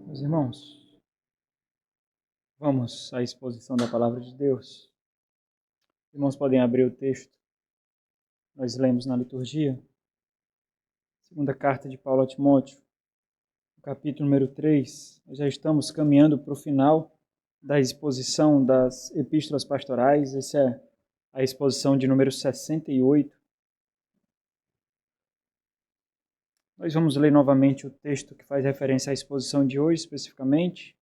Meus irmãos, vamos à exposição da Palavra de Deus. Os irmãos podem abrir o texto. Nós lemos na liturgia. Segunda carta de Paulo a Timóteo, no capítulo número 3. Nós já estamos caminhando para o final da exposição das epístolas pastorais. Essa é a exposição de número 68. Nós vamos ler novamente o texto que faz referência à exposição de hoje, especificamente.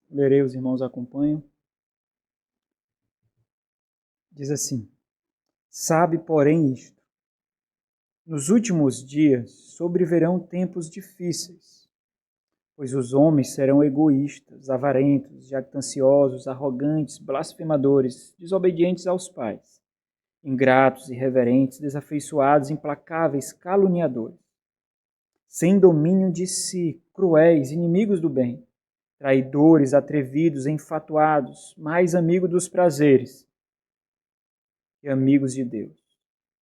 Lerei, os irmãos acompanham. Diz assim: Sabe, porém, isto: nos últimos dias sobrevirão tempos difíceis, pois os homens serão egoístas, avarentos, jactanciosos, arrogantes, blasfemadores, desobedientes aos pais, ingratos, irreverentes, desafeiçoados, implacáveis, caluniadores, sem domínio de si, cruéis, inimigos do bem, traidores, atrevidos, enfatuados, mais amigos dos prazeres e amigos de Deus,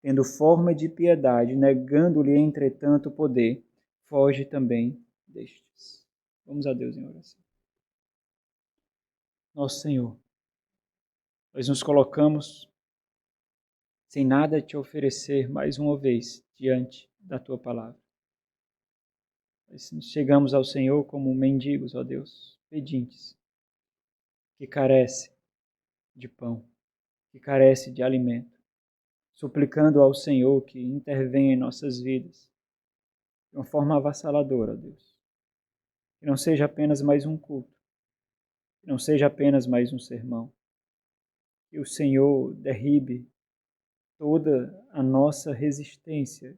tendo forma de piedade, negando-lhe, entretanto, o poder, foge também destes. Vamos a Deus em oração. Nosso Senhor, nós nos colocamos sem nada te oferecer mais uma vez diante da Tua Palavra. Nós chegamos ao Senhor como mendigos, ó Deus, pedintes, que carece de pão, que carece de alimento, suplicando ao Senhor que intervenha em nossas vidas de uma forma avassaladora, ó Deus. Que não seja apenas mais um culto, que não seja apenas mais um sermão. Que o Senhor derribe toda a nossa resistência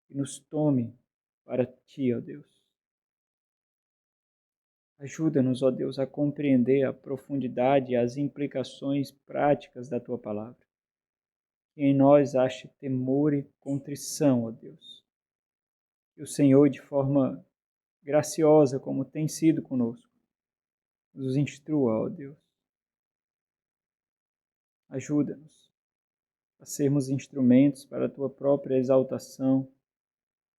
e nos tome para Ti, ó Deus. Ajuda-nos, ó Deus, a compreender a profundidade e as implicações práticas da Tua Palavra. Que em nós ache temor e contrição, ó Deus. Que o Senhor, de forma graciosa, como tem sido conosco, nos instrua, ó Deus. Ajuda-nos a sermos instrumentos para a Tua própria exaltação,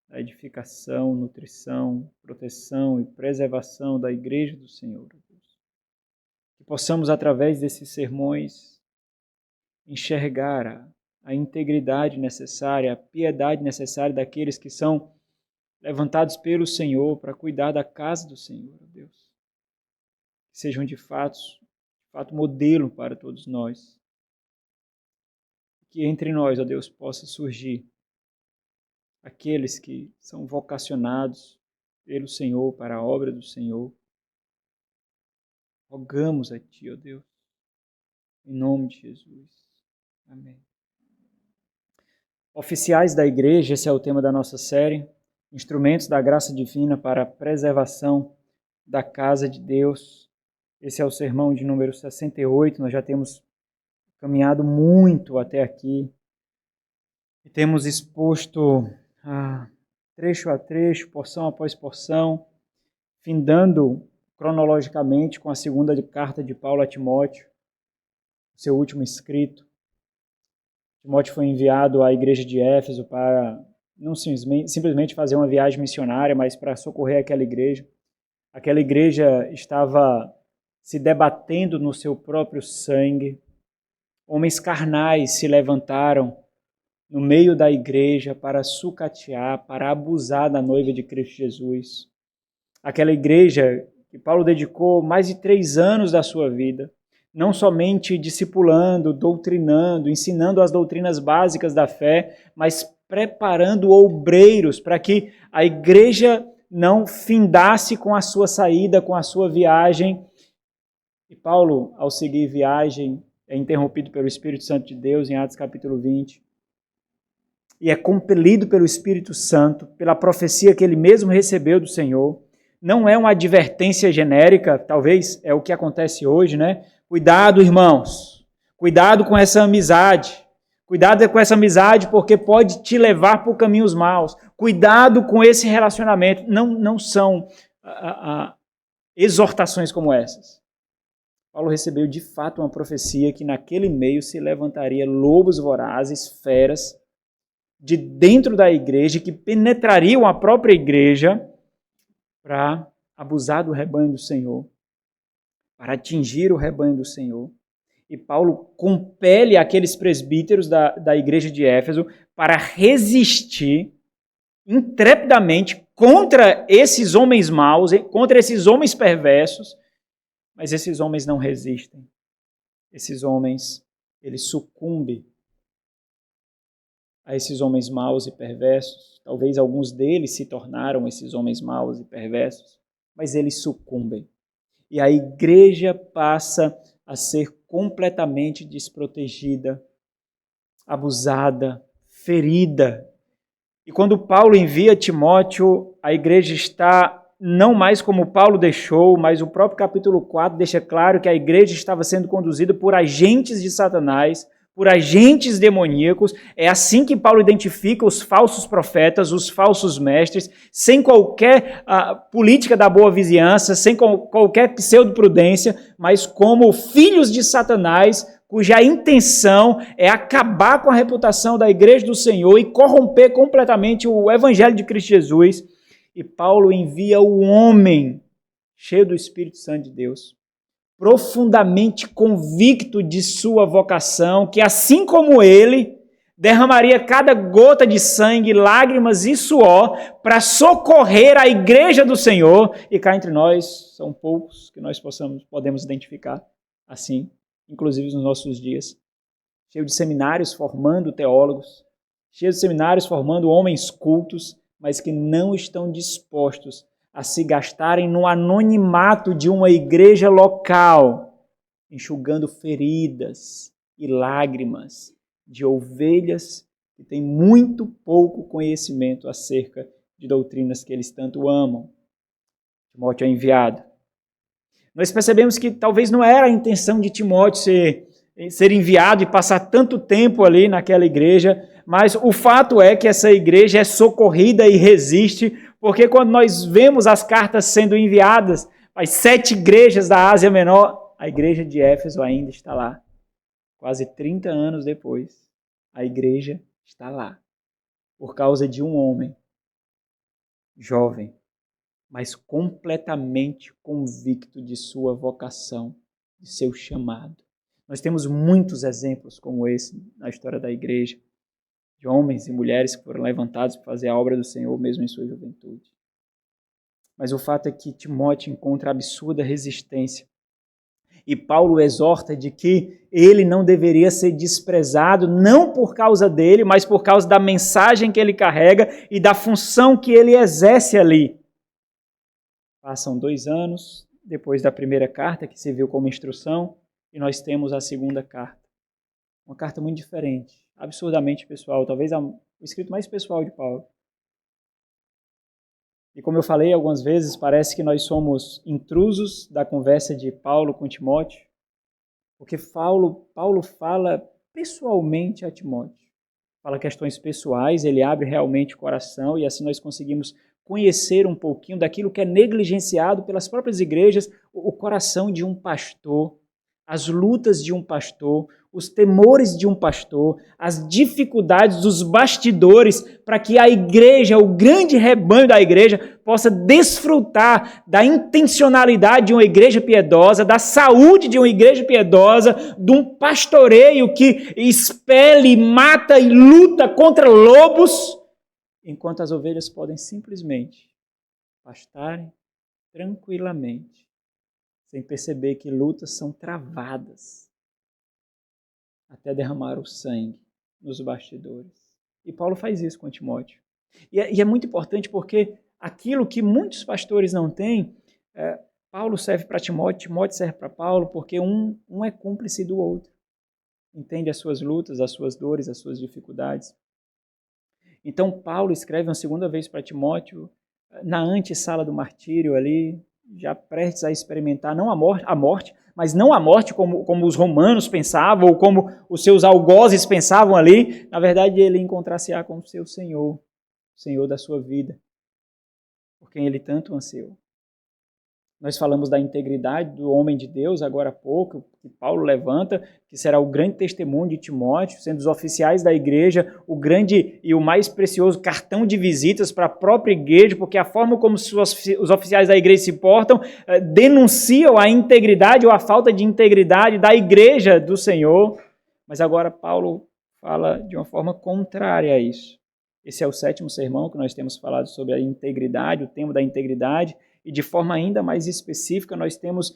a edificação, nutrição, proteção e preservação da Igreja do Senhor, ó Deus. Que possamos, através desses sermões, enxergar a integridade necessária, a piedade necessária daqueles que são levantados pelo Senhor para cuidar da casa do Senhor, ó Deus. Que sejam de fato modelo para todos nós. Que entre nós, ó Deus, possa surgir aqueles que são vocacionados pelo Senhor para a obra do Senhor. Rogamos a Ti, ó Deus, em nome de Jesus. Amém. Oficiais da Igreja, esse é o tema da nossa série. Instrumentos da graça divina para a preservação da casa de Deus. Esse é o sermão de número 68. Nós já temos caminhado muito até aqui e temos exposto trecho a trecho, porção após porção, findando cronologicamente com a segunda carta de Paulo a Timóteo, seu último escrito. Timóteo foi enviado à igreja de Éfeso para não simplesmente fazer uma viagem missionária, mas para socorrer aquela igreja. Aquela igreja estava se debatendo no seu próprio sangue. Homens carnais se levantaram no meio da igreja para sucatear, para abusar da noiva de Cristo Jesus. Aquela igreja que Paulo dedicou mais de 3 anos da sua vida, não somente discipulando, doutrinando, ensinando as doutrinas básicas da fé, mas preparando obreiros para que a igreja não findasse com a sua saída, com a sua viagem. E Paulo, ao seguir viagem, é interrompido pelo Espírito Santo de Deus em Atos capítulo 20. E é compelido pelo Espírito Santo, pela profecia que ele mesmo recebeu do Senhor. Não é uma advertência genérica, talvez é o que acontece hoje, né? Cuidado, irmãos. Cuidado com essa amizade. Cuidado com essa amizade porque pode te levar por caminhos maus. Cuidado com esse relacionamento. Não são exortações como essas. Paulo recebeu de fato uma profecia que naquele meio se levantaria lobos vorazes, feras, de dentro da igreja, que penetrariam a própria igreja para abusar do rebanho do Senhor, para atingir o rebanho do Senhor. E Paulo compele aqueles presbíteros da igreja de Éfeso para resistir intrepidamente contra esses homens maus, contra esses homens perversos, mas esses homens não resistem. Esses homens, eles sucumbem a esses homens maus e perversos. Talvez alguns deles se tornaram esses homens maus e perversos, mas eles sucumbem. E a igreja passa a ser completamente desprotegida, abusada, ferida. E quando Paulo envia Timóteo, a igreja está não mais como Paulo deixou, mas o próprio capítulo 4 deixa claro que a igreja estava sendo conduzida por agentes de Satanás, por agentes demoníacos. É assim que Paulo identifica os falsos profetas, os falsos mestres, sem qualquer política da boa vizinhança, sem qualquer pseudo-prudência, mas como filhos de Satanás, cuja intenção é acabar com a reputação da igreja do Senhor e corromper completamente o evangelho de Cristo Jesus. E Paulo envia o homem cheio do Espírito Santo de Deus, profundamente convicto de sua vocação, que assim como ele, derramaria cada gota de sangue, lágrimas e suor para socorrer a igreja do Senhor. E cá entre nós, são poucos que nós podemos identificar assim, inclusive nos nossos dias. Cheio de seminários formando teólogos, cheio de seminários formando homens cultos, mas que não estão dispostos a se gastarem no anonimato de uma igreja local, enxugando feridas e lágrimas de ovelhas que têm muito pouco conhecimento acerca de doutrinas que eles tanto amam. Timóteo é enviado. Nós percebemos que talvez não era a intenção de Timóteo ser enviado e passar tanto tempo ali naquela igreja, mas o fato é que essa igreja é socorrida e resiste, porque quando nós vemos as cartas sendo enviadas para as 7 igrejas da Ásia Menor, a igreja de Éfeso ainda está lá. Quase 30 anos depois, a igreja está lá, por causa de um homem jovem, mas completamente convicto de sua vocação, de seu chamado. Nós temos muitos exemplos como esse na história da igreja, de homens e mulheres que foram levantados para fazer a obra do Senhor mesmo em sua juventude. Mas o fato é que Timóteo encontra absurda resistência. E Paulo exorta de que ele não deveria ser desprezado, não por causa dele, mas por causa da mensagem que ele carrega e da função que ele exerce ali. Passam 2 anos depois da primeira carta, que serviu como instrução, e nós temos a segunda carta. Uma carta muito diferente, absurdamente pessoal, talvez o escrito mais pessoal de Paulo. E como eu falei algumas vezes, parece que nós somos intrusos da conversa de Paulo com Timóteo, porque Paulo fala pessoalmente a Timóteo. Fala questões pessoais, ele abre realmente o coração e assim nós conseguimos conhecer um pouquinho daquilo que é negligenciado pelas próprias igrejas, o coração de um pastor, as lutas de um pastor, os temores de um pastor, as dificuldades dos bastidores para que a igreja, o grande rebanho da igreja, possa desfrutar da intencionalidade de uma igreja piedosa, da saúde de uma igreja piedosa, de um pastoreio que expele, mata e luta contra lobos, enquanto as ovelhas podem simplesmente pastarem tranquilamente, sem perceber que lutas são travadas até derramar o sangue nos bastidores. E Paulo faz isso com Timóteo. E é muito importante porque aquilo que muitos pastores não têm, Paulo serve para Timóteo, Timóteo serve para Paulo, porque um é cúmplice do outro. Entende as suas lutas, as suas dores, as suas dificuldades. Então Paulo escreve uma segunda vez para Timóteo, na antessala do martírio ali, já prestes a experimentar não a morte, mas não a morte como os romanos pensavam, ou como os seus algozes pensavam ali. Na verdade, ele encontrar-se-á com o seu Senhor, o Senhor da sua vida, por quem ele tanto ansiou. Nós falamos da integridade do homem de Deus agora há pouco, que Paulo levanta, que será o grande testemunho de Timóteo, sendo os oficiais da igreja o grande e o mais precioso cartão de visitas para a própria igreja, porque a forma como os oficiais da igreja se portam denunciam a integridade ou a falta de integridade da igreja do Senhor. Mas agora Paulo fala de uma forma contrária a isso. Esse é o 7º sermão que nós temos falado sobre a integridade, o tema da integridade, e de forma ainda mais específica nós temos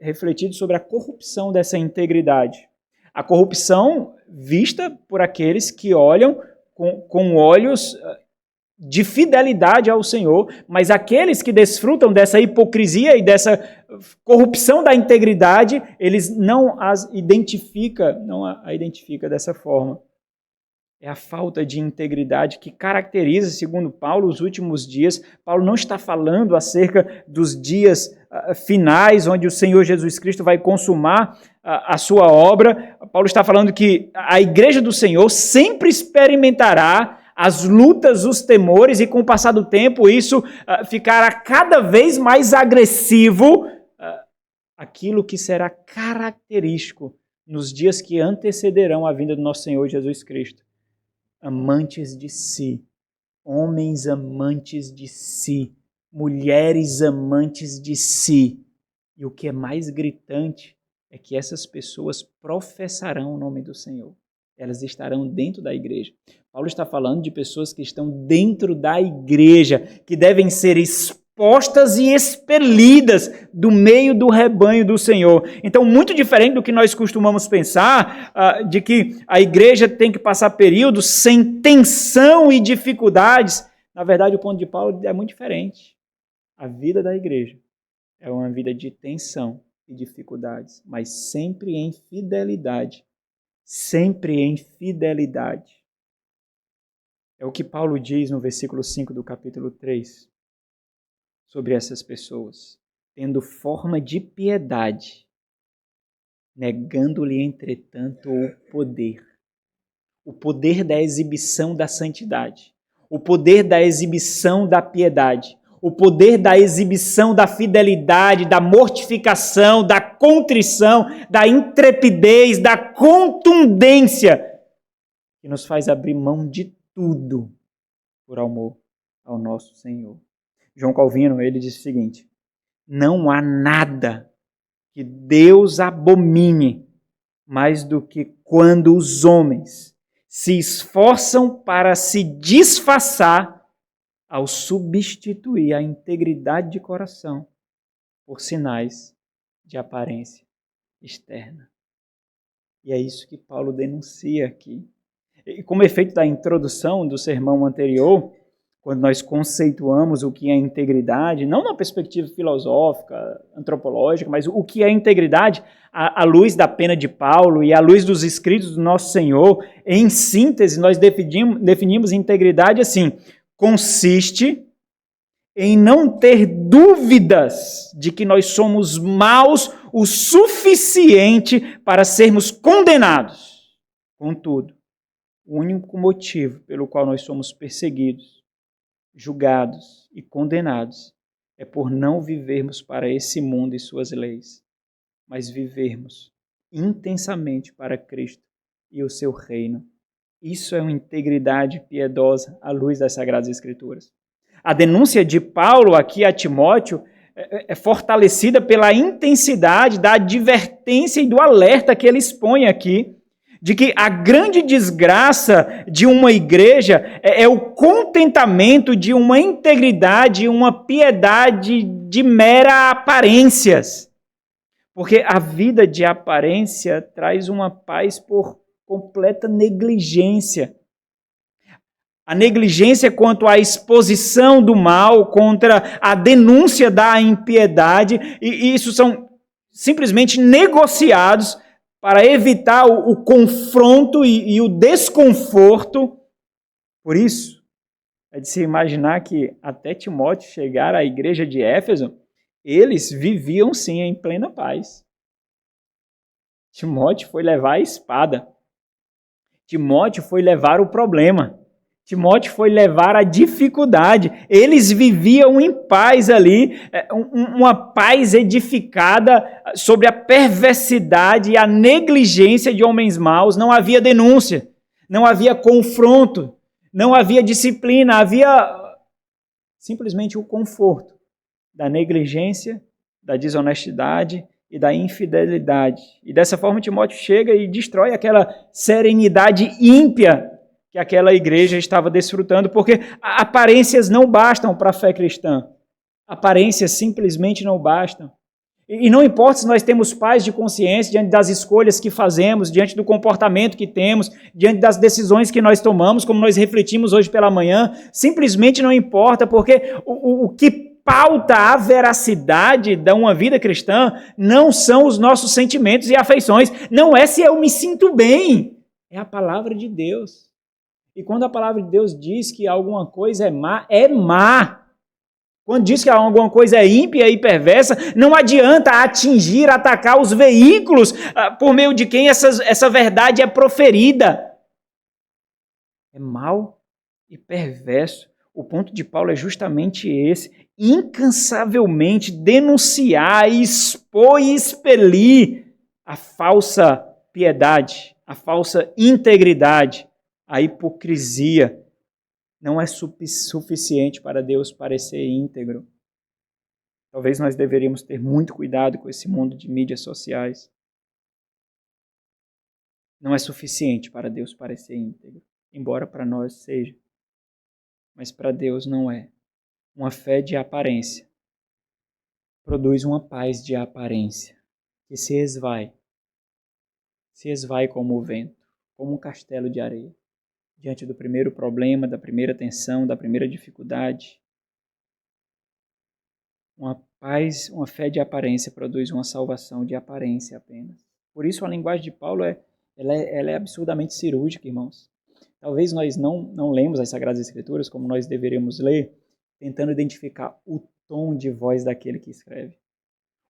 refletido sobre a corrupção dessa integridade. A corrupção vista por aqueles que olham com olhos de fidelidade ao Senhor, mas aqueles que desfrutam dessa hipocrisia e dessa corrupção da integridade, eles não a identificam dessa forma. É a falta de integridade que caracteriza, segundo Paulo, os últimos dias. Paulo não está falando acerca dos dias finais, onde o Senhor Jesus Cristo vai consumar a sua obra. Paulo está falando que a igreja do Senhor sempre experimentará as lutas, os temores, e com o passar do tempo isso ficará cada vez mais agressivo, aquilo que será característico nos dias que antecederão a vinda do nosso Senhor Jesus Cristo. Amantes de si, homens amantes de si, mulheres amantes de si. E o que é mais gritante é que essas pessoas professarão o nome do Senhor. Elas estarão dentro da igreja. Paulo está falando de pessoas que estão dentro da igreja, que devem ser expostas e expelidas do meio do rebanho do Senhor. Então, muito diferente do que nós costumamos pensar, de que a igreja tem que passar períodos sem tensão e dificuldades. Na verdade, o ponto de Paulo é muito diferente. A vida da igreja é uma vida de tensão e dificuldades, mas sempre em fidelidade. Sempre em fidelidade. É o que Paulo diz no versículo 5 do capítulo 3 sobre essas pessoas. Tendo forma de piedade, negando-lhe, entretanto, o poder da exibição da santidade, o poder da exibição da piedade, o poder da exibição da fidelidade, da mortificação, da contrição, da intrepidez, da contundência, que nos faz abrir mão de tudo por amor ao nosso Senhor. João Calvino, ele diz o seguinte: não há nada que Deus abomine mais do que quando os homens se esforçam para se disfarçar ao substituir a integridade de coração por sinais de aparência externa. E é isso que Paulo denuncia aqui. E como efeito da introdução do sermão anterior, quando nós conceituamos o que é integridade, não na perspectiva filosófica, antropológica, mas o que é integridade, à luz da pena de Paulo e à luz dos escritos do nosso Senhor, em síntese, nós definimos integridade assim: consiste em não ter dúvidas de que nós somos maus o suficiente para sermos condenados. Contudo, o único motivo pelo qual nós somos perseguidos, julgados e condenados é por não vivermos para esse mundo e suas leis, mas vivermos intensamente para Cristo e o seu reino. Isso é uma integridade piedosa à luz das Sagradas Escrituras. A denúncia de Paulo aqui a Timóteo é fortalecida pela intensidade da advertência e do alerta que ele expõe aqui, de que a grande desgraça de uma igreja é o contentamento de uma integridade e uma piedade de mera aparências. Porque a vida de aparência traz uma paz por completa negligência. A negligência quanto à exposição do mal, contra a denúncia da impiedade, e isso são simplesmente negociados para evitar o confronto e o desconforto. Por isso, é de se imaginar que até Timóteo chegar à igreja de Éfeso, eles viviam sim em plena paz. Timóteo foi levar a espada. Timóteo foi levar o problema. Timóteo foi levar a dificuldade. Eles viviam em paz ali, uma paz edificada sobre a perversidade e a negligência de homens maus. Não havia denúncia, não havia confronto, não havia disciplina, havia simplesmente o conforto da negligência, da desonestidade e da infidelidade. E dessa forma Timóteo chega e destrói aquela serenidade ímpia que aquela igreja estava desfrutando, porque aparências não bastam para a fé cristã. Aparências simplesmente não bastam. E não importa se nós temos paz de consciência diante das escolhas que fazemos, diante do comportamento que temos, diante das decisões que nós tomamos, como nós refletimos hoje pela manhã, simplesmente não importa, porque o que pauta a veracidade de uma vida cristã não são os nossos sentimentos e afeições, não é se eu me sinto bem, é a palavra de Deus. E quando a palavra de Deus diz que alguma coisa é má, é má. Quando diz que alguma coisa é ímpia e perversa, não adianta atingir, atacar os veículos por meio de quem essa verdade é proferida. É mau e perverso. O ponto de Paulo é justamente esse: incansavelmente denunciar, expor e expelir a falsa piedade, a falsa integridade, a hipocrisia. Não é suficiente para Deus parecer íntegro. Talvez nós deveríamos ter muito cuidado com esse mundo de mídias sociais. Não é suficiente para Deus parecer íntegro, embora para nós seja. Mas para Deus não é. Uma fé de aparência produz uma paz de aparência que se esvai como o vento, como um castelo de areia. Diante do primeiro problema, da primeira tensão, da primeira dificuldade. Uma fé de aparência produz uma salvação de aparência apenas. Por isso a linguagem de Paulo ela é absurdamente cirúrgica, irmãos. Talvez nós não lemos as Sagradas Escrituras como nós deveríamos ler, tentando identificar o tom de voz daquele que escreve.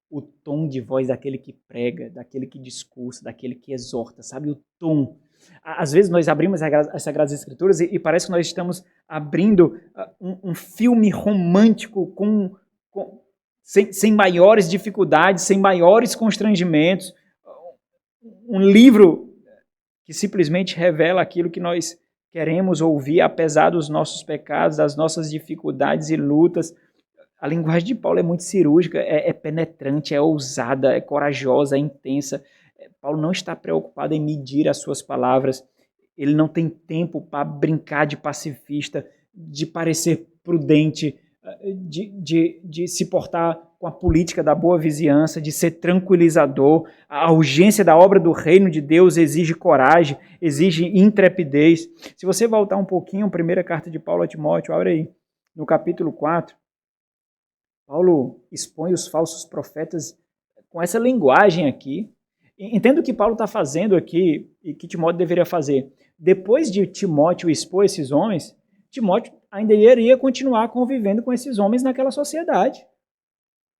O tom de voz daquele que prega, daquele que discursa, daquele que exorta, sabe? O tom. Às vezes nós abrimos as Sagradas Escrituras e parece que nós estamos abrindo um filme romântico sem maiores dificuldades, sem maiores constrangimentos. Um livro que simplesmente revela aquilo que nós queremos ouvir, apesar dos nossos pecados, das nossas dificuldades e lutas. A linguagem de Paulo é muito cirúrgica, é penetrante, é ousada, é corajosa, é intensa. Paulo não está preocupado em medir as suas palavras. Ele não tem tempo para brincar de pacifista, de parecer prudente, de se portar com a política da boa vizinhança, de ser tranquilizador. A urgência da obra do reino de Deus exige coragem, exige intrepidez. Se você voltar um pouquinho, a primeira carta de Paulo a Timóteo, abre aí, no capítulo 4, Paulo expõe os falsos profetas com essa linguagem aqui. Entenda o que Paulo está fazendo aqui e que Timóteo deveria fazer. Depois de Timóteo expor esses homens, Timóteo ainda iria continuar convivendo com esses homens naquela sociedade.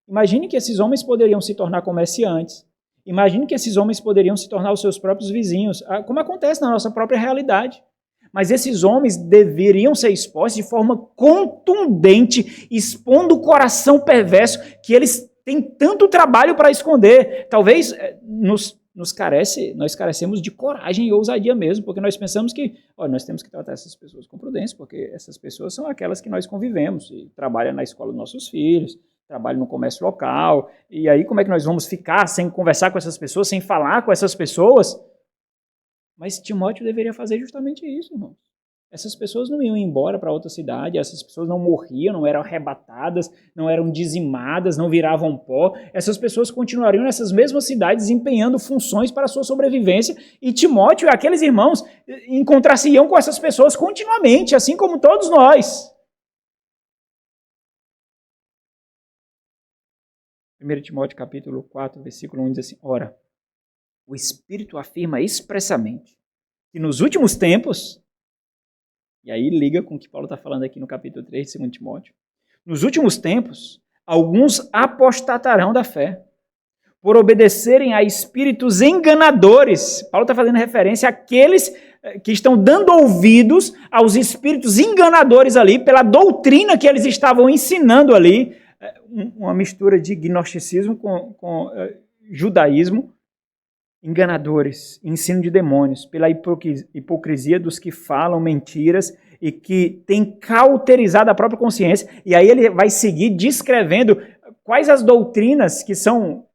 Imagine que esses homens poderiam se tornar comerciantes. Imagine que esses homens poderiam se tornar os seus próprios vizinhos, como acontece na nossa própria realidade. Mas esses homens deveriam ser expostos de forma contundente, expondo o coração perverso que eles têm tanto trabalho para esconder. Talvez nós carecemos de coragem e ousadia mesmo, porque nós pensamos que nós temos que tratar essas pessoas com prudência, porque essas pessoas são aquelas que nós convivemos, e trabalham na escola dos nossos filhos, trabalham no comércio local, e aí como é que nós vamos ficar sem conversar com essas pessoas, sem falar com essas pessoas? Mas Timóteo deveria fazer justamente isso, irmão. Essas pessoas não iam embora para outra cidade, essas pessoas não morriam, não eram arrebatadas, não eram dizimadas, não viravam pó. Essas pessoas continuariam nessas mesmas cidades desempenhando funções para a sua sobrevivência, e Timóteo e aqueles irmãos encontrar-se-iam com essas pessoas continuamente, assim como todos nós. 1 Timóteo capítulo 4, versículo 1 diz assim: ora, o Espírito afirma expressamente que nos últimos tempos, e aí liga com o que Paulo está falando aqui no capítulo 3 de 2 Timóteo, nos últimos tempos, alguns apostatarão da fé, por obedecerem a espíritos enganadores. Paulo está fazendo referência àqueles que estão dando ouvidos aos espíritos enganadores ali, pela doutrina que eles estavam ensinando ali, uma mistura de gnosticismo com judaísmo, enganadores, ensino de demônios, pela hipocrisia dos que falam mentiras e que têm cauterizado a própria consciência. E aí ele vai seguir descrevendo quais as doutrinas que são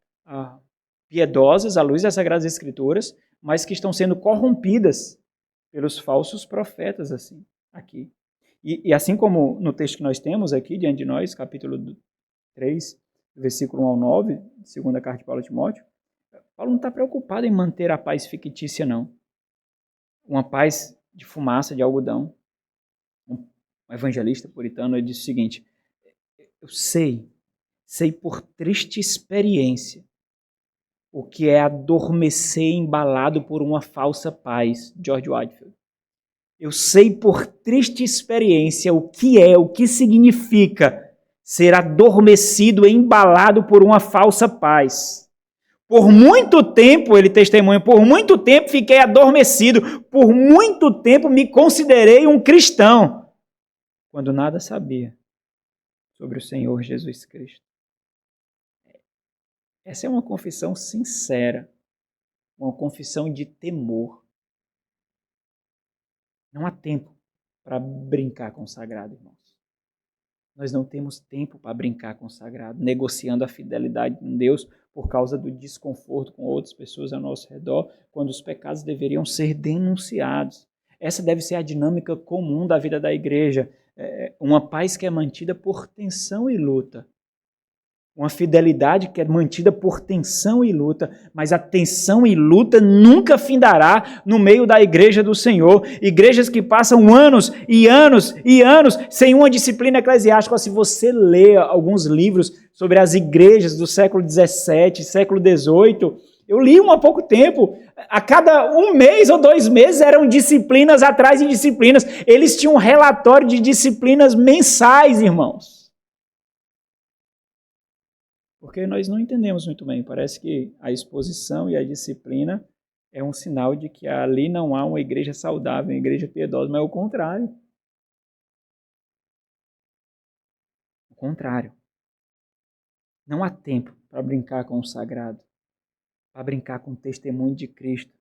piedosas à luz das Sagradas Escrituras, mas que estão sendo corrompidas pelos falsos profetas, assim, aqui. E assim como no texto que nós temos aqui, diante de nós, capítulo 3, versículo 1 ao 9, segunda carta de Paulo a Timóteo, Paulo não está preocupado em manter a paz fictícia, não. Uma paz de fumaça, de algodão. Um evangelista puritano, ele diz o seguinte: eu sei por triste experiência o que é adormecer embalado por uma falsa paz. George Whitefield. Eu sei por triste experiência o que significa ser adormecido, embalado por uma falsa paz. Por muito tempo, ele testemunha, por muito tempo fiquei adormecido, por muito tempo me considerei um cristão, quando nada sabia sobre o Senhor Jesus Cristo. Essa é uma confissão sincera, uma confissão de temor. Não há tempo para brincar com o sagrado, irmãos. Nós não temos tempo para brincar com o sagrado, negociando a fidelidade com Deus por causa do desconforto com outras pessoas ao nosso redor, quando os pecados deveriam ser denunciados. Essa deve ser a dinâmica comum da vida da igreja. Uma paz que é mantida por tensão e luta. Uma fidelidade que é mantida por tensão e luta, mas a tensão e luta nunca findará no meio da igreja do Senhor. Igrejas que passam anos e anos e anos sem uma disciplina eclesiástica. Se você lê alguns livros sobre as igrejas do século XVII, século XVIII, eu li um há pouco tempo. A cada um mês ou 2 meses eram disciplinas atrás de disciplinas. Eles tinham um relatório de disciplinas mensais, irmãos. Porque nós não entendemos muito bem. Parece que a exposição e a disciplina é um sinal de que ali não há uma igreja saudável, uma igreja piedosa, mas é o contrário. O contrário. Não há tempo para brincar com o sagrado, para brincar com o testemunho de Cristo.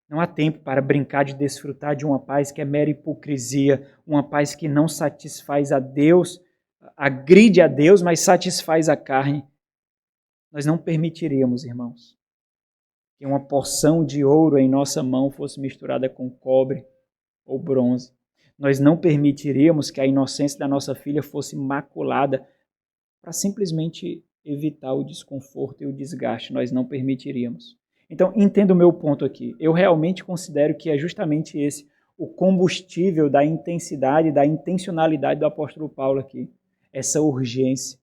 Não há tempo para brincar de desfrutar de uma paz que é mera hipocrisia, uma paz que não satisfaz a Deus, agride a Deus, mas satisfaz a carne. Nós não permitiríamos, irmãos, que uma porção de ouro em nossa mão fosse misturada com cobre ou bronze. Nós não permitiríamos que a inocência da nossa filha fosse maculada para simplesmente evitar o desconforto e o desgaste. Nós não permitiríamos. Então, entenda o meu ponto aqui. Eu realmente considero que é justamente esse o combustível da intensidade, da intencionalidade do apóstolo Paulo aqui. Essa urgência.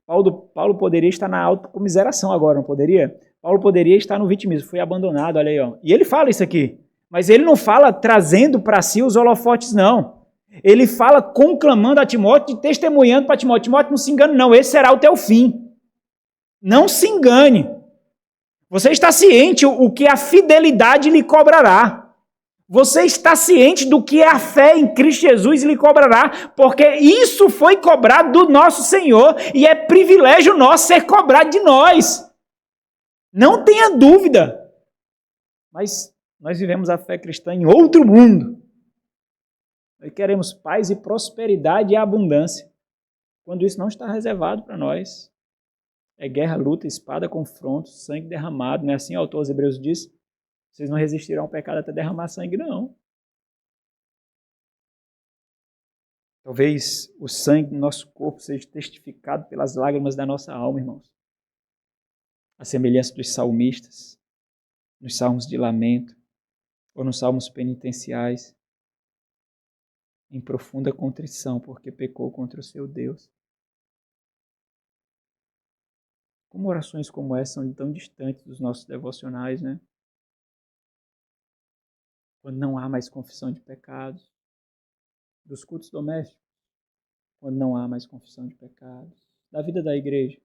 Paulo poderia estar na autocomiseração agora, não poderia? Paulo poderia estar no vitimismo, foi abandonado, olha aí. Ó. E ele fala isso aqui, mas ele não fala trazendo para si os holofotes, não. Ele fala conclamando a Timóteo, testemunhando para Timóteo. Timóteo, não se engane não, esse será o teu fim. Não se engane. Você está ciente o que a fidelidade lhe cobrará. Você está ciente do que a fé em Cristo Jesus lhe cobrará, porque isso foi cobrado do nosso Senhor e é privilégio nosso ser cobrado de nós. Não tenha dúvida. Mas nós vivemos a fé cristã em outro mundo. Nós queremos paz e prosperidade e abundância, quando isso não está reservado para nós. É guerra, luta, espada, confronto, sangue derramado. Não é assim o autor aos Hebreus diz? Vocês não resistirão ao pecado até derramar sangue, não. Talvez o sangue do nosso corpo seja testificado pelas lágrimas da nossa alma, irmãos. A semelhança dos salmistas, nos salmos de lamento, ou nos salmos penitenciais, em profunda contrição, porque pecou contra o seu Deus. Como orações como essa são tão distantes dos nossos devocionais, né? Quando não há mais confissão de pecados, dos cultos domésticos, quando não há mais confissão de pecados, da vida da igreja.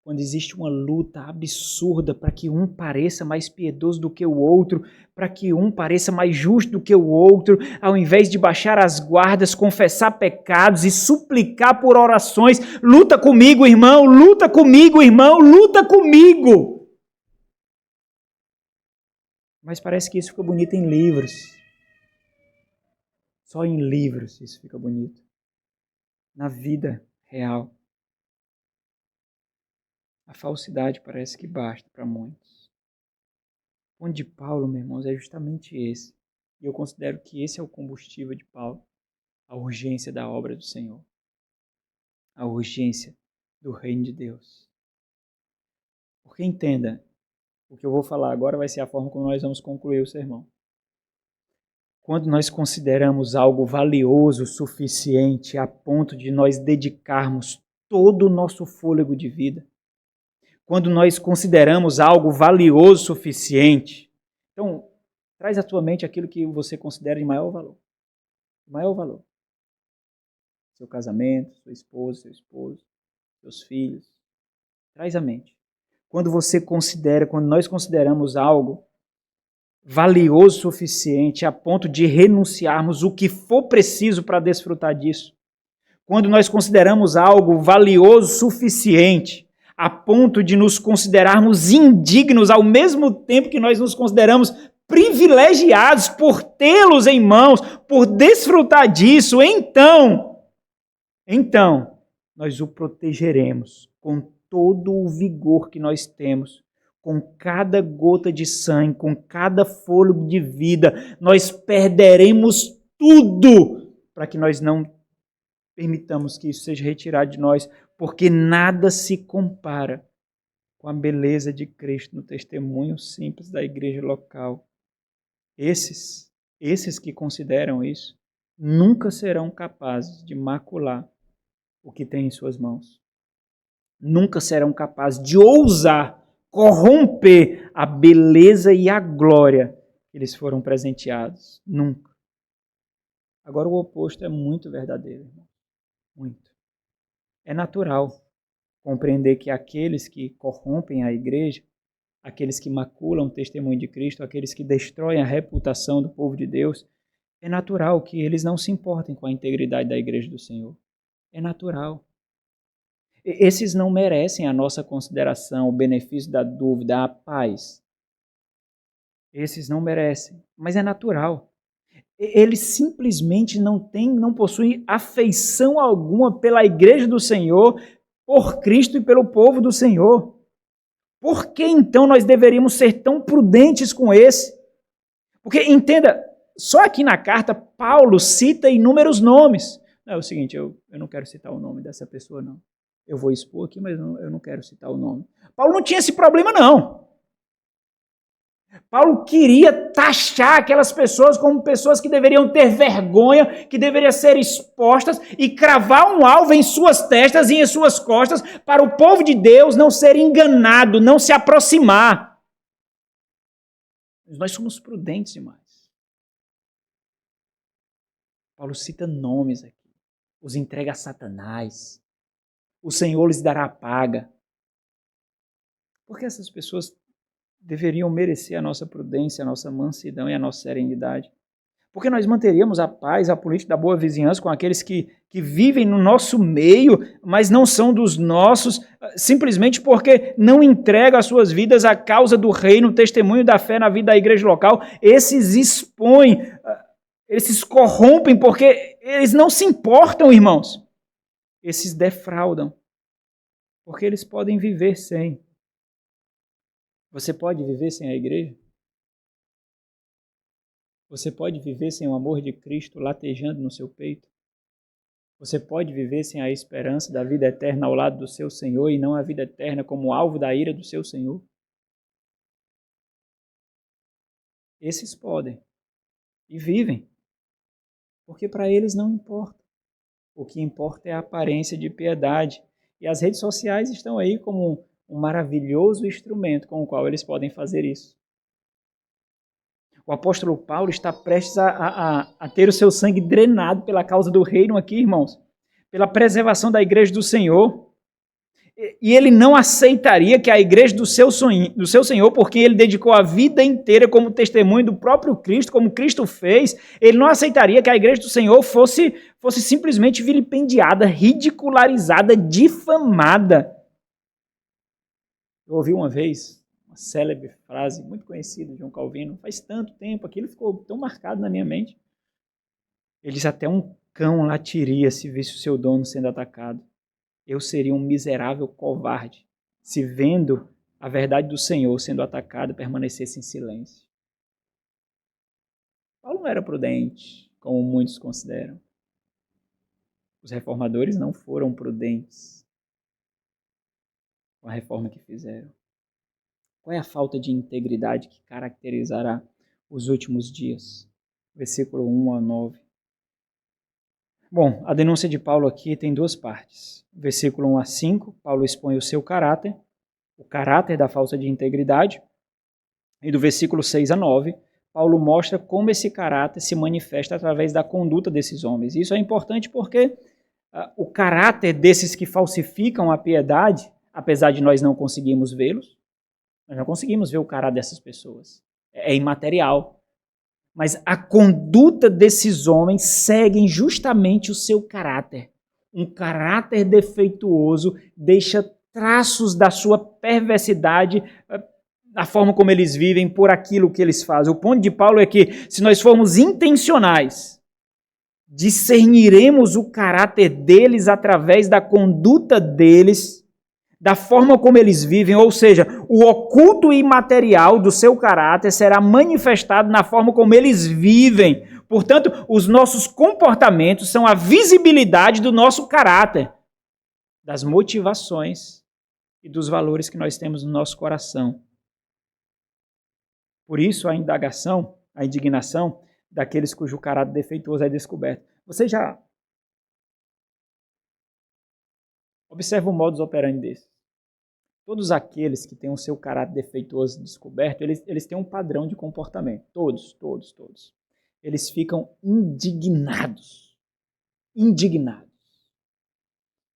quando existe uma luta absurda para que um pareça mais piedoso do que o outro, para que um pareça mais justo do que o outro, ao invés de baixar as guardas, confessar pecados e suplicar por orações, luta comigo, irmão, luta comigo, irmão, luta comigo. Mas parece que isso fica bonito em livros. Só em livros isso fica bonito. Na vida real, a falsidade parece que basta para muitos. O ponto de Paulo, meus irmãos, é justamente esse. E eu considero que esse é o combustível de Paulo. A urgência da obra do Senhor. A urgência do reino de Deus. Porque entenda, o que eu vou falar agora vai ser a forma como nós vamos concluir o sermão. Quando nós consideramos algo valioso o suficiente a ponto de nós dedicarmos todo o nosso fôlego de vida, quando nós consideramos algo valioso o suficiente, então, traz à tua mente aquilo que você considera de maior valor. Maior valor. Seu casamento, sua esposa, seu esposo, seus filhos. Traz à mente. Quando nós consideramos algo valioso o suficiente a ponto de renunciarmos o que for preciso para desfrutar disso. Quando nós consideramos algo valioso o suficiente a ponto de nos considerarmos indignos ao mesmo tempo que nós nos consideramos privilegiados por tê-los em mãos, por desfrutar disso, então nós o protegeremos com todo o vigor que nós temos, com cada gota de sangue, com cada fôlego de vida, nós perderemos tudo para que nós não permitamos que isso seja retirado de nós, porque nada se compara com a beleza de Cristo no testemunho simples da igreja local. Esses que consideram isso, nunca serão capazes de macular o que tem em suas mãos. Nunca serão capazes de ousar corromper a beleza e a glória que eles foram presenteados. Nunca. Agora o oposto é muito verdadeiro, irmão. Muito. É natural compreender que aqueles que corrompem a igreja, aqueles que maculam o testemunho de Cristo, aqueles que destroem a reputação do povo de Deus, é natural que eles não se importem com a integridade da igreja do Senhor. É natural. Esses não merecem a nossa consideração, o benefício da dúvida, a paz. Esses não merecem, mas é natural. Eles simplesmente não possuem afeição alguma pela igreja do Senhor, por Cristo e pelo povo do Senhor. Por que então nós deveríamos ser tão prudentes com esse? Porque, entenda, só aqui na carta Paulo cita inúmeros nomes. Não, é o seguinte, eu não quero citar o nome dessa pessoa, não. Eu vou expor aqui, mas eu não quero citar o nome. Paulo não tinha esse problema, não. Paulo queria taxar aquelas pessoas como pessoas que deveriam ter vergonha, que deveriam ser expostas e cravar um alvo em suas testas e em suas costas para o povo de Deus não ser enganado, não se aproximar. Nós somos prudentes demais. Paulo cita nomes aqui. Os entrega a Satanás. O Senhor lhes dará paga. Porque essas pessoas deveriam merecer a nossa prudência, a nossa mansidão e a nossa serenidade. Porque nós manteríamos a paz, a política da boa vizinhança com aqueles que vivem no nosso meio, mas não são dos nossos, simplesmente porque não entregam as suas vidas à causa do reino, o testemunho da fé na vida da igreja local. Esses expõem, esses corrompem porque eles não se importam, irmãos. Esses defraudam, porque eles podem viver sem. Você pode viver sem a igreja? Você pode viver sem o amor de Cristo latejando no seu peito? Você pode viver sem a esperança da vida eterna ao lado do seu Senhor e não a vida eterna como alvo da ira do seu Senhor? Esses podem e vivem, porque para eles não importa. O que importa é a aparência de piedade. E as redes sociais estão aí como um maravilhoso instrumento com o qual eles podem fazer isso. O apóstolo Paulo está prestes a ter o seu sangue drenado pela causa do reino aqui, irmãos, pela preservação da igreja do Senhor. E ele não aceitaria que a igreja do seu Senhor, porque ele dedicou a vida inteira como testemunho do próprio Cristo, como Cristo fez, ele não aceitaria que a igreja do Senhor fosse simplesmente vilipendiada, ridicularizada, difamada. Eu ouvi uma vez uma célebre frase, muito conhecida de João Calvino, faz tanto tempo, aquilo ficou tão marcado na minha mente. Ele diz: até um cão latiria se visse o seu dono sendo atacado. Eu seria um miserável covarde se, vendo a verdade do Senhor sendo atacada, permanecesse em silêncio. Paulo não era prudente, como muitos consideram. Os reformadores não foram prudentes com a reforma que fizeram. Qual é a falta de integridade que caracterizará os últimos dias? Versículo 1 a 9. Bom, a denúncia de Paulo aqui tem duas partes. Versículo 1 a 5, Paulo expõe o seu caráter, o caráter da falta de integridade. E do versículo 6 a 9, Paulo mostra como esse caráter se manifesta através da conduta desses homens. Isso é importante porque o caráter desses que falsificam a piedade, apesar de nós não conseguirmos vê-los, nós não conseguimos ver o caráter dessas pessoas. É imaterial. Mas a conduta desses homens segue justamente o seu caráter. Um caráter defeituoso deixa traços da sua perversidade na forma como eles vivem, por aquilo que eles fazem. O ponto de Paulo é que, se nós formos intencionais, discerniremos o caráter deles através da conduta deles, da forma como eles vivem, ou seja, o oculto imaterial do seu caráter será manifestado na forma como eles vivem. Portanto, os nossos comportamentos são a visibilidade do nosso caráter, das motivações e dos valores que nós temos no nosso coração. Por isso, a indagação, a indignação daqueles cujo caráter defeituoso é descoberto. Você já observa o modus operandi desse? Todos aqueles que têm o seu caráter defeituoso descoberto, eles têm um padrão de comportamento. Todos. Eles ficam indignados.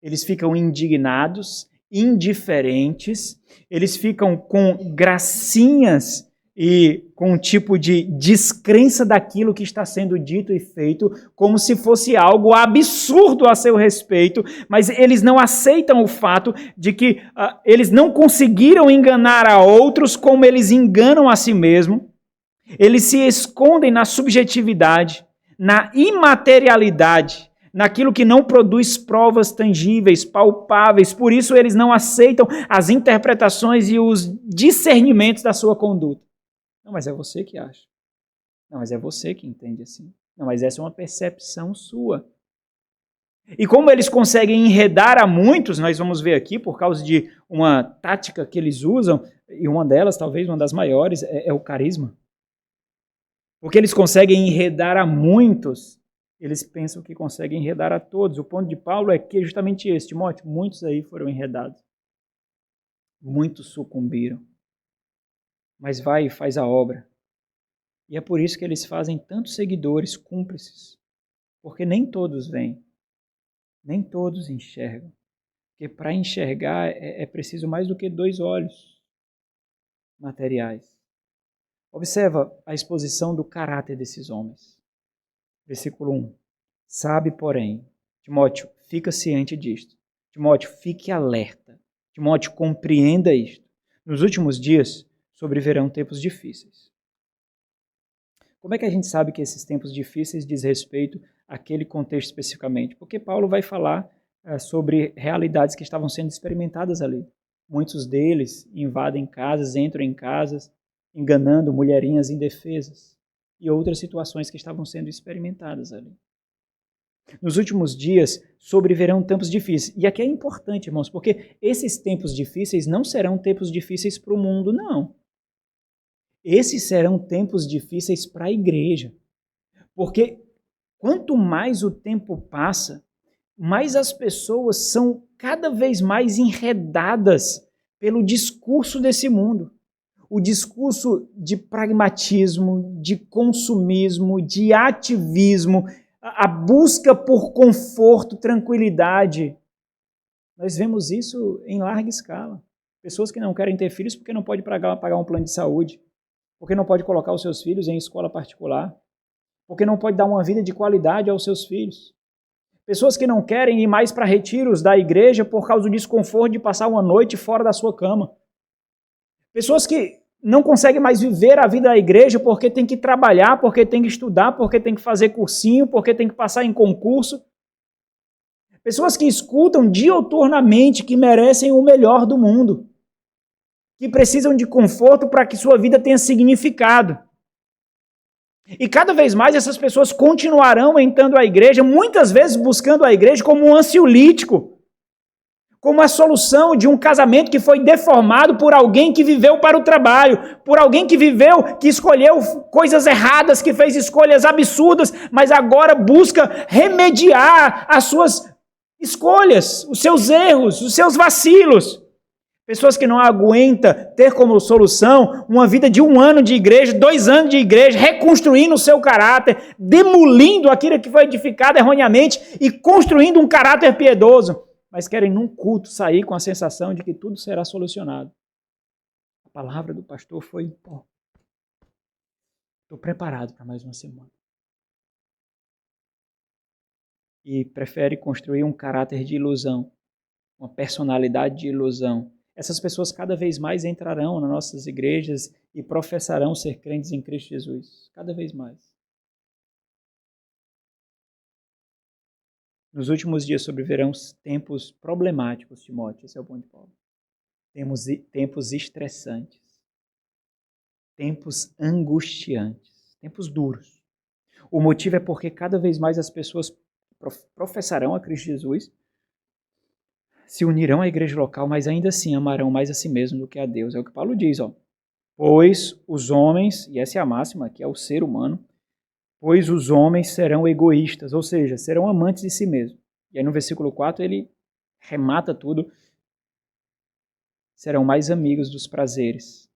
Eles ficam indignados, indiferentes, eles ficam com gracinhas e com um tipo de descrença daquilo que está sendo dito e feito, como se fosse algo absurdo a seu respeito, mas eles não aceitam o fato de que eles não conseguiram enganar a outros como eles enganam a si mesmos. Eles se escondem na subjetividade, na imaterialidade, naquilo que não produz provas tangíveis, palpáveis. Por isso eles não aceitam as interpretações e os discernimentos da sua conduta. Não, mas é você que acha. Não, mas é você que entende assim. Não, mas essa é uma percepção sua. E como eles conseguem enredar a muitos, nós vamos ver aqui, por causa de uma tática que eles usam, e uma delas, talvez uma das maiores, é o carisma. Porque eles conseguem enredar a muitos, eles pensam que conseguem enredar a todos. O ponto de Paulo é que é justamente esse, Timóteo, muitos aí foram enredados. Muitos sucumbiram. Mas vai e faz a obra. E é por isso que eles fazem tantos seguidores cúmplices. Porque nem todos vêm. Nem todos enxergam. Porque para enxergar é preciso mais do que 2 olhos materiais. Observa a exposição do caráter desses homens. Versículo 1. Sabe, porém, Timóteo, fica ciente disto. Timóteo, fique alerta. Timóteo, compreenda isto. Nos últimos dias sobrevirão tempos difíceis. Como é que a gente sabe que esses tempos difíceis diz respeito àquele contexto especificamente? Porque Paulo vai falar sobre realidades que estavam sendo experimentadas ali. Muitos deles invadem casas, entram em casas, enganando mulherinhas indefesas. E outras situações que estavam sendo experimentadas ali. Nos últimos dias sobrevirão tempos difíceis. E aqui é importante, irmãos, porque esses tempos difíceis não serão tempos difíceis para o mundo, não. Esses serão tempos difíceis para a igreja. Porque quanto mais o tempo passa, mais as pessoas são cada vez mais enredadas pelo discurso desse mundo. O discurso de pragmatismo, de consumismo, de ativismo, a busca por conforto, tranquilidade. Nós vemos isso em larga escala. Pessoas que não querem ter filhos porque não pode pagar um plano de saúde, porque não pode colocar os seus filhos em escola particular, porque não pode dar uma vida de qualidade aos seus filhos. Pessoas que não querem ir mais para retiros da igreja por causa do desconforto de passar uma noite fora da sua cama. Pessoas que não conseguem mais viver a vida da igreja porque tem que trabalhar, porque tem que estudar, porque tem que fazer cursinho, porque tem que passar em concurso. Pessoas que escutam diuturnamente que merecem o melhor do mundo, que precisam de conforto para que sua vida tenha significado. E cada vez mais essas pessoas continuarão entrando à igreja, muitas vezes buscando a igreja como um ansiolítico, como a solução de um casamento que foi deformado por alguém que viveu para o trabalho, por alguém que viveu, que escolheu coisas erradas, que fez escolhas absurdas, mas agora busca remediar as suas escolhas, os seus erros, os seus vacilos. Pessoas que não aguentam ter como solução uma vida de 1 ano de igreja, 2 anos de igreja, reconstruindo o seu caráter, demolindo aquilo que foi edificado erroneamente e construindo um caráter piedoso, mas querem num culto sair com a sensação de que tudo será solucionado. A palavra do pastor foi, estou preparado para mais uma semana. E prefere construir um caráter de ilusão, uma personalidade de ilusão. Essas pessoas cada vez mais entrarão nas nossas igrejas e professarão ser crentes em Cristo Jesus. Cada vez mais. Nos últimos dias sobrevirão tempos problemáticos, Timóteo. Esse é o ponto de Paulo. Tempos estressantes. Tempos angustiantes. Tempos duros. O motivo é porque cada vez mais as pessoas professarão a Cristo Jesus, se unirão à igreja local, mas ainda assim amarão mais a si mesmo do que a Deus. É o que Paulo diz, Pois os homens, e essa é a máxima, que é o ser humano, pois os homens serão egoístas, ou seja, serão amantes de si mesmo. E aí no versículo 4 ele remata tudo. Serão mais amigos dos prazeres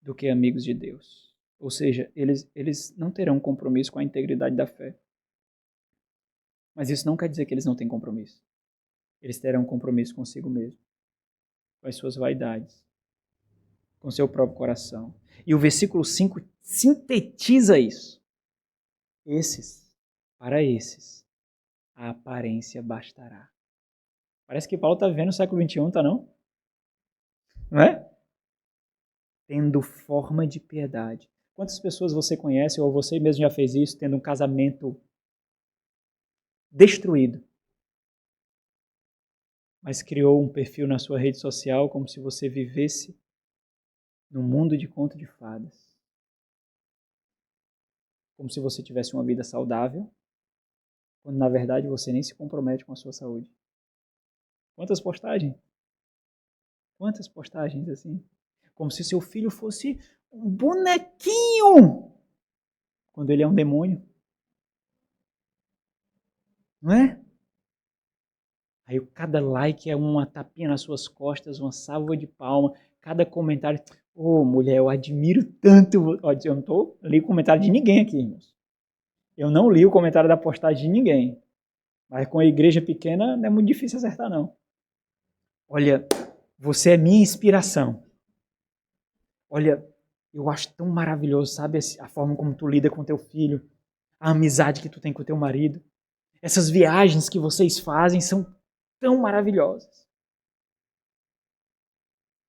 do que amigos de Deus. Ou seja, eles não terão compromisso com a integridade da fé. Mas isso não quer dizer que eles não têm compromisso. Eles terão compromisso consigo mesmo, com as suas vaidades, com seu próprio coração. E o versículo 5 sintetiza isso. Para esses, a aparência bastará. Parece que Paulo está vivendo no século XXI, tá não? Não é? Tendo forma de piedade. Quantas pessoas você conhece, ou você mesmo já fez isso, tendo um casamento destruído, mas criou um perfil na sua rede social como se você vivesse num mundo de conto de fadas. Como se você tivesse uma vida saudável, quando na verdade você nem se compromete com a sua saúde. Quantas postagens? Quantas postagens assim? Como se seu filho fosse um bonequinho, quando ele é um demônio. Não é? Aí cada like é uma tapinha nas suas costas, uma salva de palma, cada comentário. Mulher, eu admiro tanto. Eu não li o comentário de ninguém aqui, irmãos. Eu não li o comentário da postagem de ninguém. Mas com a igreja pequena não é muito difícil acertar, não. Olha, você é minha inspiração. Olha, eu acho tão maravilhoso, sabe, a forma como tu lida com teu filho, a amizade que tu tem com teu marido. Essas viagens que vocês fazem são tão maravilhosas.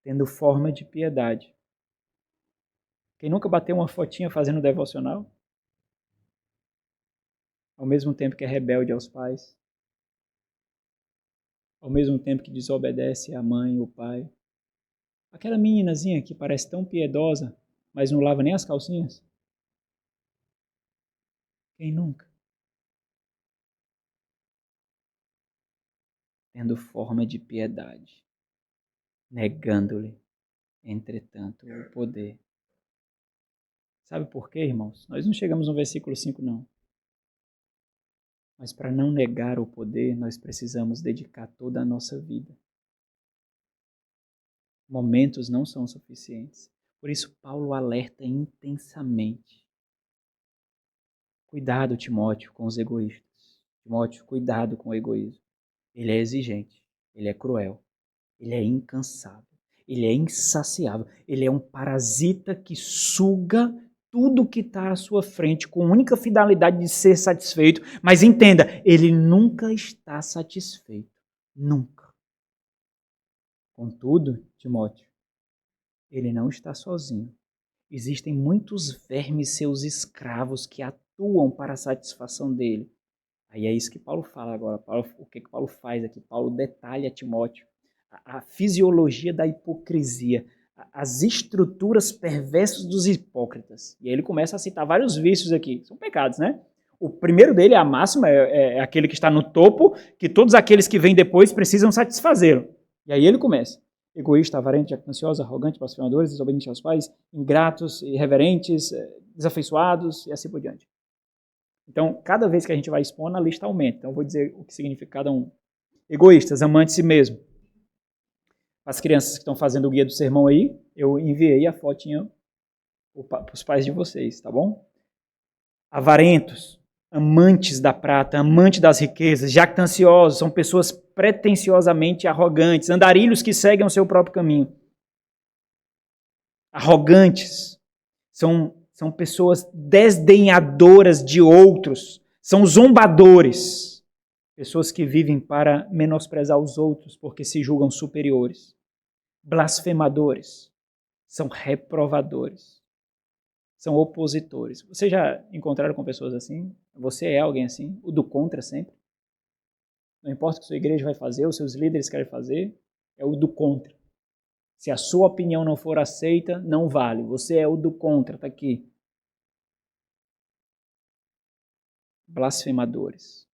Tendo forma de piedade. Quem nunca bateu uma fotinha fazendo devocional? Ao mesmo tempo que é rebelde aos pais. Ao mesmo tempo que desobedece à mãe ou pai. Aquela meninazinha que parece tão piedosa, mas não lava nem as calcinhas. Quem nunca? Tendo forma de piedade, negando-lhe, entretanto, o poder. Sabe por quê, irmãos? Nós não chegamos no versículo 5, não. Mas para não negar o poder, nós precisamos dedicar toda a nossa vida. Momentos não são suficientes. Por isso, Paulo alerta intensamente. Cuidado, Timóteo, com os egoístas. Timóteo, cuidado com o egoísmo. Ele é exigente. ele é cruel, ele é incansável, ele é insaciável, ele é um parasita que suga tudo que está à sua frente com a única finalidade de ser satisfeito. Mas entenda, ele nunca está satisfeito. Nunca. Contudo, Timóteo, ele não está sozinho. Existem muitos vermes, seus escravos, que atuam para a satisfação dele. Aí é isso que Paulo fala agora. O que Paulo faz aqui? Paulo detalha a Timóteo a fisiologia da hipocrisia, as estruturas perversas dos hipócritas. E aí ele começa a citar vários vícios aqui. São pecados, né? O primeiro dele, a máxima, é aquele que está no topo, que todos aqueles que vêm depois precisam satisfazê-lo. E aí ele começa. Egoísta, avarento, jactancioso, arrogante, blasfemadores, desobedientes aos pais, ingratos, irreverentes, desafeiçoados e assim por diante. Então, cada vez que a gente vai expondo, a lista aumenta. Então, eu vou dizer o que significa cada um. Egoístas, amantes de si mesmo. As crianças que estão fazendo o guia do sermão aí, eu enviei a fotinha para os pais de vocês, tá bom? Avarentos, amantes da prata, amantes das riquezas, jactanciosos, são pessoas pretensiosamente arrogantes, andarilhos que seguem o seu próprio caminho. Arrogantes, são pessoas desdenhadoras de outros, são zombadores, pessoas que vivem para menosprezar os outros porque se julgam superiores. Blasfemadores, são reprovadores, são opositores. Vocês já encontraram com pessoas assim? Você é alguém assim? O do contra sempre? Não importa o que a sua igreja vai fazer, os seus líderes querem fazer, é o do contra. Se a sua opinião não for aceita, não vale. Você é o do contra, está aqui. Blasfemadores,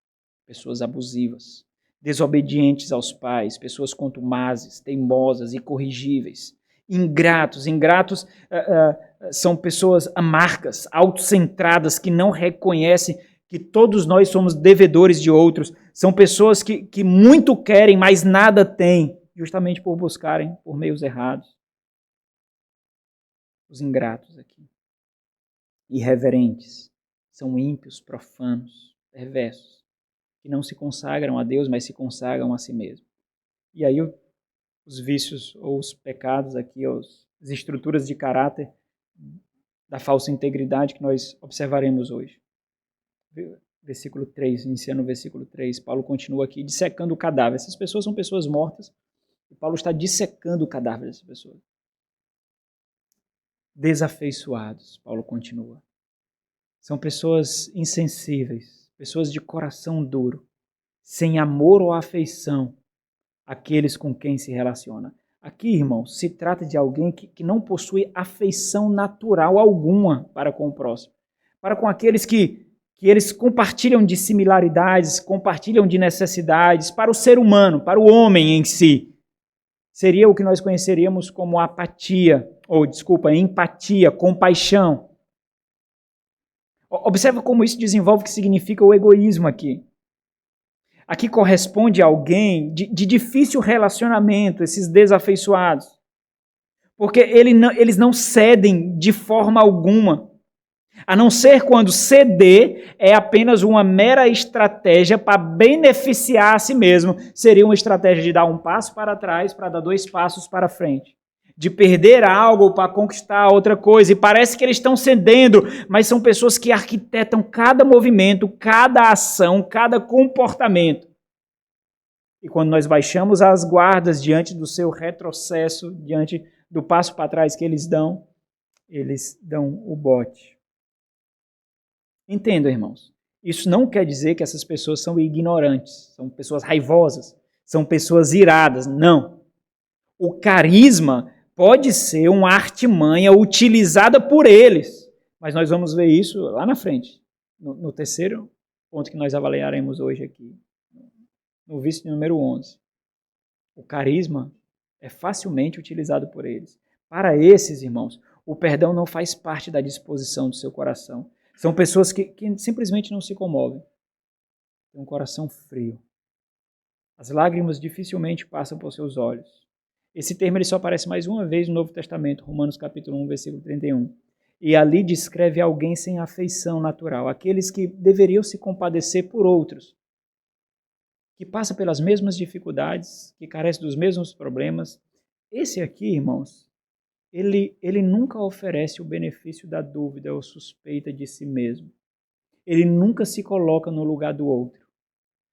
pessoas abusivas, desobedientes aos pais, pessoas contumazes, teimosas, incorrigíveis, ingratos. Ingratos são pessoas amargas, autocentradas, que não reconhecem que todos nós somos devedores de outros. São pessoas que muito querem, mas nada têm, justamente por buscarem por meios errados. Os ingratos aqui. Irreverentes. São ímpios, profanos, perversos, que não se consagram a Deus, mas se consagram a si mesmos. E aí os vícios ou os pecados aqui, as estruturas de caráter da falsa integridade que nós observaremos hoje. Versículo 3, iniciando o versículo 3, Paulo continua aqui dissecando o cadáver. Essas pessoas são pessoas mortas e Paulo está dissecando o cadáver dessas pessoas. Desafeiçoados, Paulo continua. São pessoas insensíveis, pessoas de coração duro, sem amor ou afeição àqueles com quem se relaciona. Aqui, irmão, se trata de alguém que não possui afeição natural alguma para com o próximo, para com aqueles que eles compartilham de similaridades, compartilham de necessidades, para o ser humano, para o homem em si. Seria o que nós conheceríamos como apatia, empatia, compaixão. Observa como isso desenvolve o que significa o egoísmo aqui. Aqui corresponde a alguém de difícil relacionamento, esses desafeiçoados. Porque eles não cedem de forma alguma. A não ser quando ceder é apenas uma mera estratégia para beneficiar a si mesmo. Seria uma estratégia de dar um passo para trás para dar 2 passos para frente. De perder algo para conquistar outra coisa. E parece que eles estão cedendo, mas são pessoas que arquitetam cada movimento, cada ação, cada comportamento. E quando nós baixamos as guardas diante do seu retrocesso, diante do passo para trás que eles dão o bote. Entendam, irmãos. Isso não quer dizer que essas pessoas são ignorantes, são pessoas raivosas, são pessoas iradas. Não. O carisma pode ser uma artimanha utilizada por eles, mas nós vamos ver isso lá na frente, no terceiro ponto que nós avaliaremos hoje aqui, no vício número 11. O carisma é facilmente utilizado por eles. Para esses, irmãos, o perdão não faz parte da disposição do seu coração. São pessoas que simplesmente não se comovem. Tem um coração frio. As lágrimas dificilmente passam por seus olhos. Esse termo ele só aparece mais uma vez no Novo Testamento, Romanos capítulo 1, versículo 31. E ali descreve alguém sem afeição natural, aqueles que deveriam se compadecer por outros, que passa pelas mesmas dificuldades, que carece dos mesmos problemas. Esse aqui, irmãos, ele nunca oferece o benefício da dúvida ou suspeita de si mesmo. Ele nunca se coloca no lugar do outro.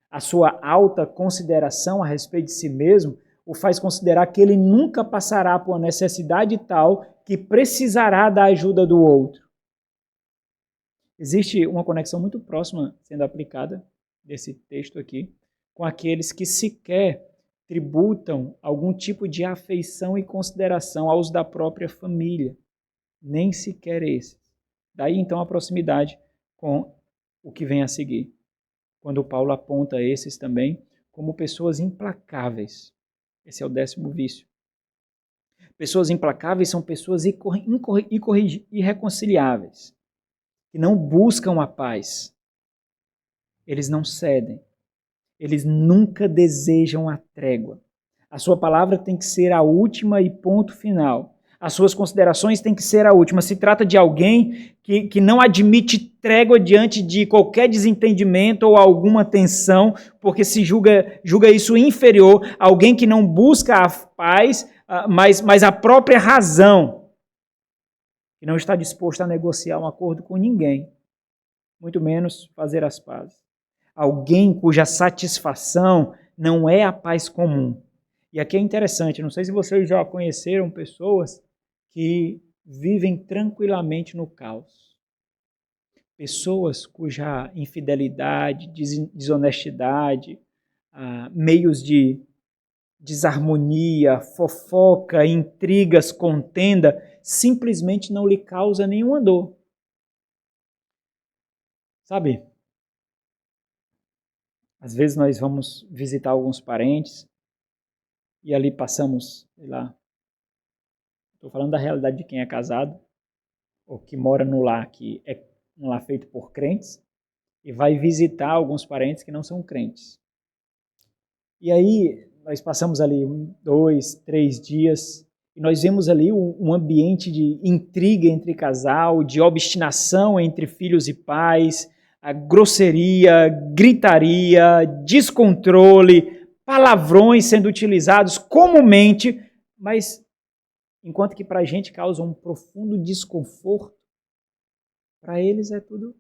A sua alta consideração a respeito de si mesmo o faz considerar que ele nunca passará por uma necessidade tal que precisará da ajuda do outro. Existe uma conexão muito próxima sendo aplicada desse texto aqui com aqueles que sequer tributam algum tipo de afeição e consideração aos da própria família, nem sequer esses. Daí então a proximidade com o que vem a seguir, quando Paulo aponta esses também como pessoas implacáveis. Esse é o 10º vício. Pessoas implacáveis são pessoas irreconciliáveis, que não buscam a paz. Eles não cedem. Eles nunca desejam a trégua. A sua palavra tem que ser a última e ponto final. As suas considerações têm que ser a última. Se trata de alguém que não admite trégua diante de qualquer desentendimento ou alguma tensão, porque se julga isso inferior. Alguém que não busca a paz, mas a própria razão. Que não está disposto a negociar um acordo com ninguém, muito menos fazer as pazes. Alguém cuja satisfação não é a paz comum. E aqui é interessante, não sei se vocês já conheceram pessoas que vivem tranquilamente no caos. Pessoas cuja infidelidade, desonestidade, meios de desarmonia, fofoca, intrigas, contenda, simplesmente não lhe causa nenhuma dor. Sabe? Às vezes nós vamos visitar alguns parentes e ali passamos, sei lá, estou falando da realidade de quem é casado ou que mora no lar, que é um lar feito por crentes, e vai visitar alguns parentes que não são crentes. E aí nós passamos ali 2, 3 dias e nós vemos ali um ambiente de intriga entre casal, de obstinação entre filhos e pais, a grosseria, gritaria, descontrole, palavrões sendo utilizados comumente, mas enquanto que para a gente causa um profundo desconforto, para eles é tudo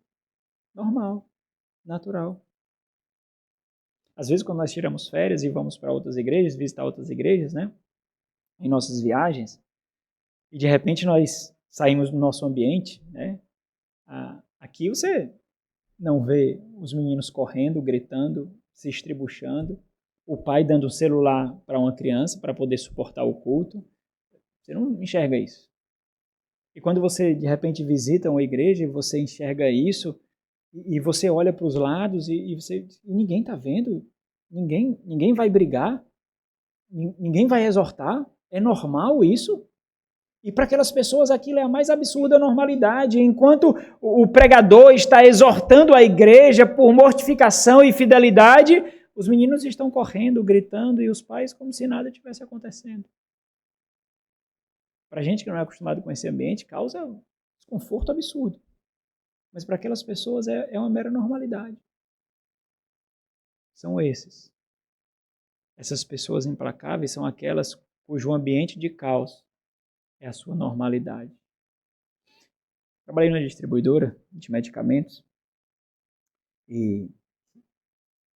normal, natural. Às vezes quando nós tiramos férias e vamos para outras igrejas, visitar outras igrejas, né, em nossas viagens, e de repente nós saímos do nosso ambiente, né, aqui você não vê os meninos correndo, gritando, se estribuchando, o pai dando um celular para uma criança para poder suportar o culto. Você não enxerga isso. E quando você, de repente, visita uma igreja e você enxerga isso, e você olha para os lados e ninguém está vendo, ninguém vai brigar, ninguém vai exortar, é normal isso? E para aquelas pessoas aquilo é a mais absurda normalidade. Enquanto o pregador está exortando a igreja por mortificação e fidelidade, os meninos estão correndo, gritando, e os pais como se nada tivesse acontecendo. Para a gente que não é acostumado com esse ambiente, causa um desconforto absurdo. Mas para aquelas pessoas é uma mera normalidade. São esses. Essas pessoas implacáveis são aquelas cujo ambiente de caos é a sua normalidade. Trabalhei numa distribuidora de medicamentos e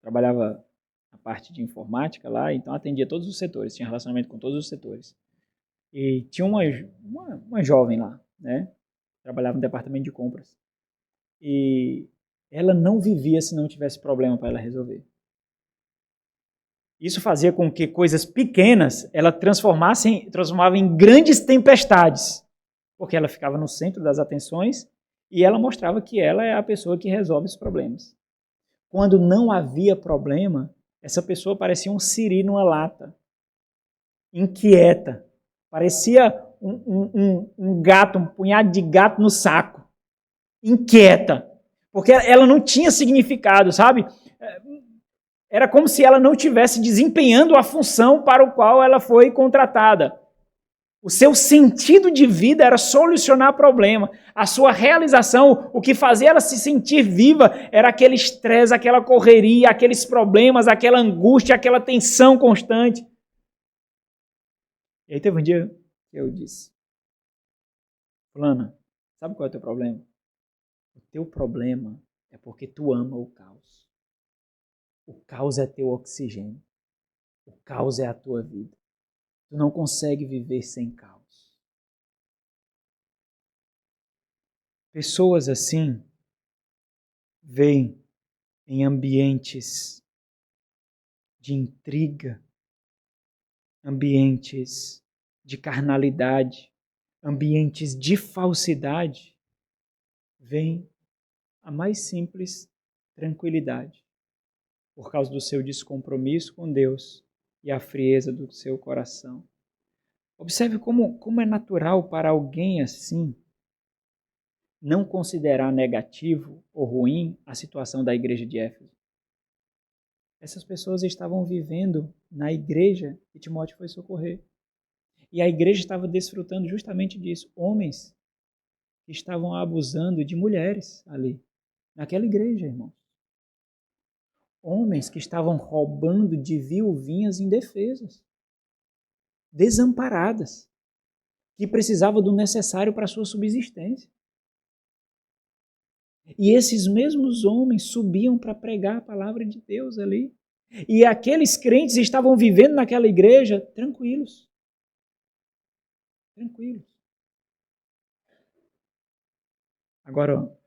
trabalhava na parte de informática lá, então atendia todos os setores, tinha relacionamento com todos os setores. E tinha uma jovem lá, né? Trabalhava no departamento de compras. E ela não vivia se não tivesse problema para ela resolver. Isso fazia com que coisas pequenas ela transformava em grandes tempestades, porque ela ficava no centro das atenções e ela mostrava que ela é a pessoa que resolve os problemas. Quando não havia problema, essa pessoa parecia um siri numa lata, inquieta, parecia um gato, um punhado de gato no saco, inquieta, porque ela não tinha significado, sabe? Era como se ela não estivesse desempenhando a função para o qual ela foi contratada. O seu sentido de vida era solucionar problema. A sua realização, o que fazia ela se sentir viva, era aquele estresse, aquela correria, aqueles problemas, aquela angústia, aquela tensão constante. E aí teve um dia que eu disse: Fulana, sabe qual é o teu problema? O teu problema é porque tu ama o caos. O caos é teu oxigênio. O caos é a tua vida. Tu não consegue viver sem caos. Pessoas assim vêm em ambientes de intriga, ambientes de carnalidade, ambientes de falsidade, vêm a mais simples tranquilidade, por causa do seu descompromisso com Deus e a frieza do seu coração. Observe como é natural para alguém assim não considerar negativo ou ruim a situação da igreja de Éfeso. Essas pessoas estavam vivendo na igreja que Timóteo foi socorrer. E a igreja estava desfrutando justamente disso. Homens que estavam abusando de mulheres ali, naquela igreja, irmãos. Homens que estavam roubando de viuvinhas indefesas, desamparadas, que precisavam do necessário para a sua subsistência. E esses mesmos homens subiam para pregar a palavra de Deus ali. E aqueles crentes estavam vivendo naquela igreja tranquilos. Tranquilos. Agora,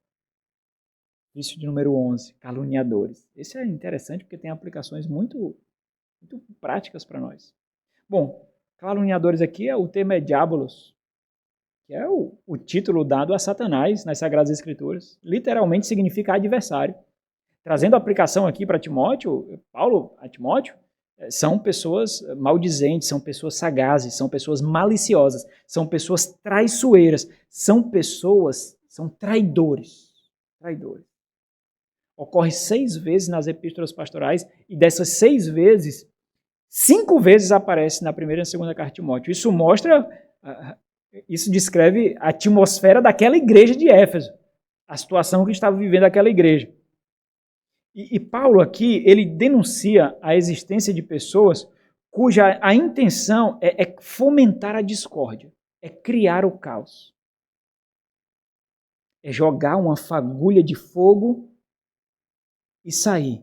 vício de número 11, caluniadores. Esse é interessante porque tem aplicações muito práticas para nós. Bom, caluniadores aqui, o termo é diabolos, que é o título dado a Satanás nas Sagradas Escrituras. Literalmente significa adversário. Trazendo a aplicação aqui para Timóteo, Paulo a Timóteo, são pessoas maldizentes, são pessoas sagazes, são pessoas maliciosas, são pessoas traiçoeiras, são traidores. Traidores. Ocorre 6 vezes nas epístolas pastorais e dessas 6 vezes, 5 vezes aparece na primeira e na segunda carta de Timóteo. Isso descreve a atmosfera daquela igreja de Éfeso, a situação que estava vivendo aquela igreja. E Paulo aqui, ele denuncia a existência de pessoas cuja a intenção é fomentar a discórdia, é criar o caos. É jogar uma fagulha de fogo e sair,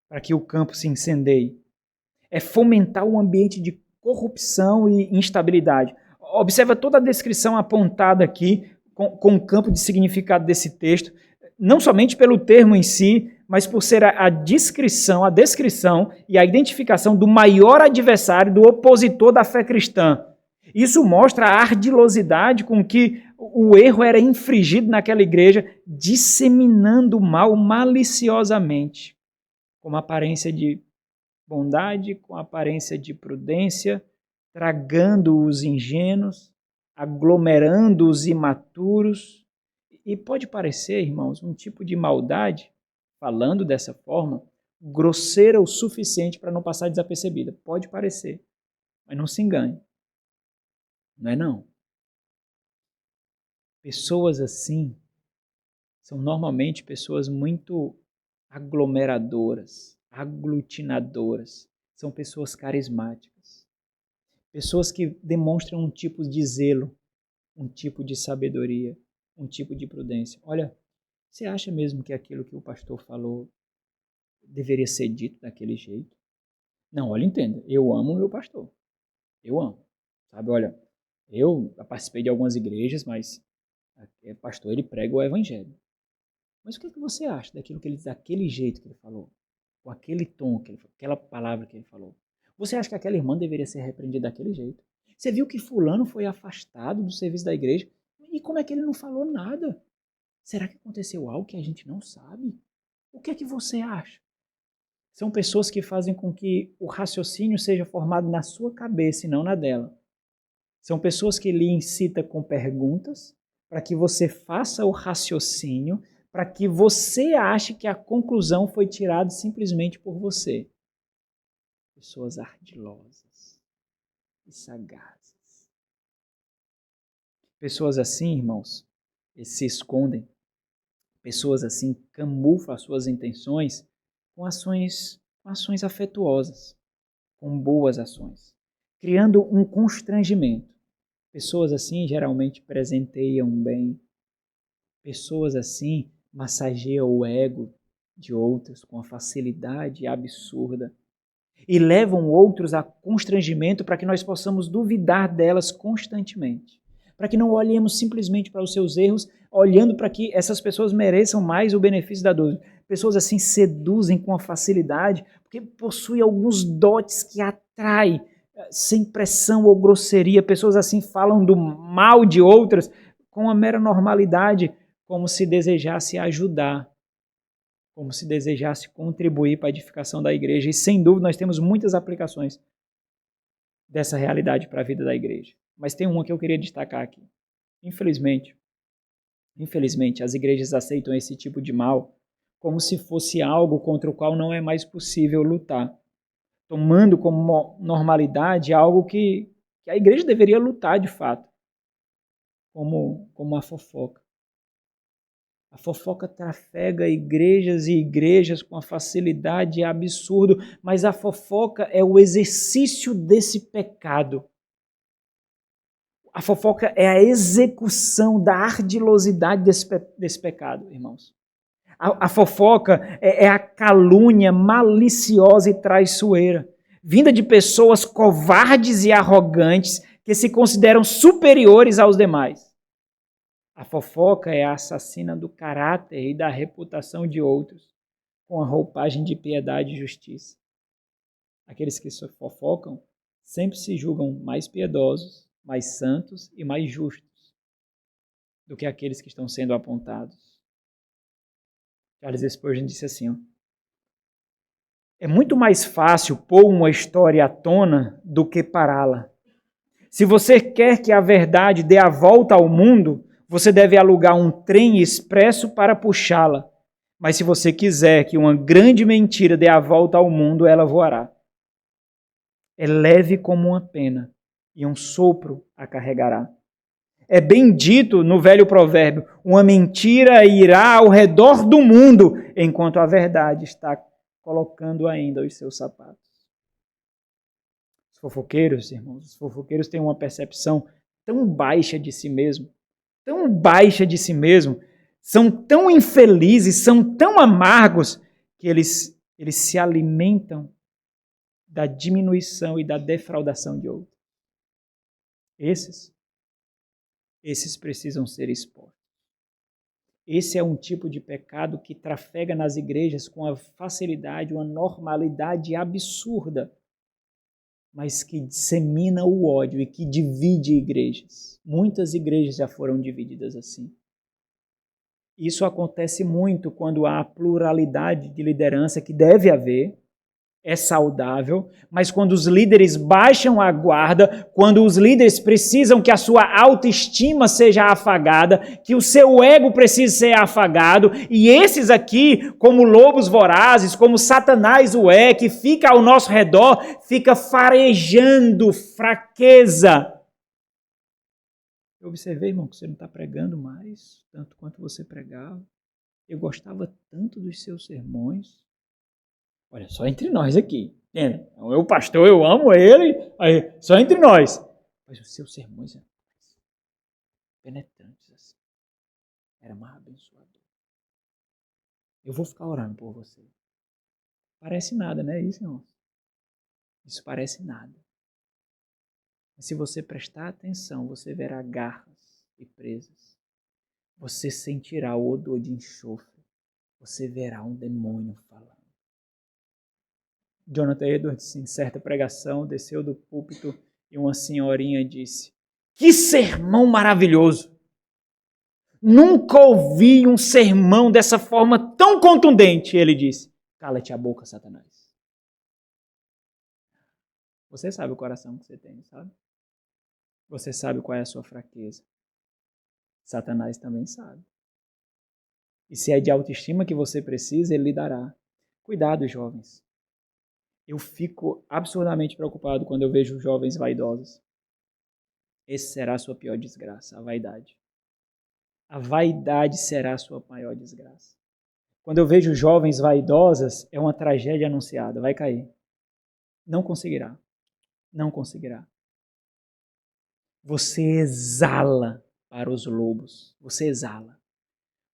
para que o campo se incendeie. É fomentar um ambiente de corrupção e instabilidade. Observa toda a descrição apontada aqui com o campo de significado desse texto, não somente pelo termo em si, mas por ser a descrição e a identificação do maior adversário, do opositor da fé cristã. Isso mostra a ardilosidade com que o erro era infringido naquela igreja, disseminando o mal maliciosamente, com aparência de bondade, com aparência de prudência, tragando os ingênuos, aglomerando os imaturos. E pode parecer, irmãos, um tipo de maldade, falando dessa forma, grosseira o suficiente para não passar desapercebida. Pode parecer, mas não se engane. Não é não. Pessoas assim são normalmente pessoas muito aglomeradoras, aglutinadoras. São pessoas carismáticas. Pessoas que demonstram um tipo de zelo, um tipo de sabedoria, um tipo de prudência. Olha, você acha mesmo que aquilo que o pastor falou deveria ser dito daquele jeito? Não, olha, entenda, eu amo o meu pastor. Eu amo. Sabe, olha, eu participei de algumas igrejas, mas o pastor, ele prega o evangelho. Mas o que você acha daquele jeito que ele falou? Com aquele tom que ele falou, aquela palavra que ele falou? Você acha que aquela irmã deveria ser repreendida daquele jeito? Você viu que fulano foi afastado do serviço da igreja? E como é que ele não falou nada? Será que aconteceu algo que a gente não sabe? O que é que você acha? São pessoas que fazem com que o raciocínio seja formado na sua cabeça e não na dela. São pessoas que lhe incitam com perguntas para que você faça o raciocínio, para que você ache que a conclusão foi tirada simplesmente por você. Pessoas ardilosas e sagazes. Pessoas assim, irmãos, eles se escondem. Pessoas assim camuflam as suas intenções com ações afetuosas, com boas ações, criando um constrangimento. Pessoas assim geralmente presenteiam bem. Pessoas assim massageiam o ego de outros com uma facilidade absurda e levam outros a constrangimento para que nós possamos duvidar delas constantemente. Para que não olhemos simplesmente para os seus erros, olhando para que essas pessoas mereçam mais o benefício da dúvida. Pessoas assim seduzem com uma facilidade, porque possuem alguns dotes que atraem, sem pressão ou grosseria. Pessoas assim falam do mal de outras com uma mera normalidade, como se desejasse ajudar, como se desejasse contribuir para a edificação da igreja. E sem dúvida nós temos muitas aplicações dessa realidade para a vida da igreja. Mas tem uma que eu queria destacar aqui. Infelizmente, as igrejas aceitam esse tipo de mal como se fosse algo contra o qual não é mais possível lutar, tomando como normalidade algo que a igreja deveria lutar de fato, como a fofoca. A fofoca trafega igrejas e igrejas com uma facilidade absurda, mas a fofoca é o exercício desse pecado. A fofoca é a execução da ardilosidade desse pecado, irmãos. A fofoca é a calúnia maliciosa e traiçoeira, vinda de pessoas covardes e arrogantes que se consideram superiores aos demais. A fofoca é a assassina do caráter e da reputação de outros, com a roupagem de piedade e justiça. Aqueles que fofocam sempre se julgam mais piedosos, mais santos e mais justos do que aqueles que estão sendo apontados. Charles Spurgeon disse assim, é muito mais fácil pôr uma história à tona do que pará-la. Se você quer que a verdade dê a volta ao mundo, você deve alugar um trem expresso para puxá-la. Mas se você quiser que uma grande mentira dê a volta ao mundo, ela voará. É leve como uma pena, e um sopro a carregará. É bem dito no velho provérbio, uma mentira irá ao redor do mundo, enquanto a verdade está colocando ainda os seus sapatos. Os fofoqueiros, irmãos, os fofoqueiros têm uma percepção tão baixa de si mesmo, são tão infelizes, são tão amargos, que eles se alimentam da diminuição e da defraudação de outros. Esses precisam ser expostos. Esse é um tipo de pecado que trafega nas igrejas com a facilidade, uma normalidade absurda, mas que dissemina o ódio e que divide igrejas. Muitas igrejas já foram divididas assim. Isso acontece muito quando há pluralidade de liderança, que deve haver, é saudável, mas quando os líderes baixam a guarda, quando os líderes precisam que a sua autoestima seja afagada, que o seu ego precisa ser afagado, e esses aqui, como lobos vorazes, como Satanás o é, que fica ao nosso redor, fica farejando fraqueza. Eu observei, irmão, que você não está pregando mais, tanto quanto você pregava. Eu gostava tanto dos seus sermões. Olha, só entre nós aqui. Entende? O pastor, eu amo ele, aí, só entre nós. Mas os seus sermões eram penetrantes assim. Era mais abençoador. Eu vou ficar orando por você. Parece nada, não é isso, irmão? Isso parece nada. Mas se você prestar atenção, você verá garras e presas. Você sentirá o odor de enxofre. Você verá um demônio falando. Jonathan Edwards, em certa pregação, desceu do púlpito e uma senhorinha disse: que sermão maravilhoso! Nunca ouvi um sermão dessa forma tão contundente. Ele disse: cala-te a boca, Satanás. Você sabe o coração que você tem, sabe? Você sabe qual é a sua fraqueza. Satanás também sabe. E se é de autoestima que você precisa, ele lhe dará. Cuidado, jovens. Eu fico absurdamente preocupado quando eu vejo jovens vaidosos. Esse será a sua pior desgraça, a vaidade. A vaidade será a sua maior desgraça. Quando eu vejo jovens vaidosas, é uma tragédia anunciada, vai cair. Não conseguirá. Não conseguirá. Você exala para os lobos. Você exala.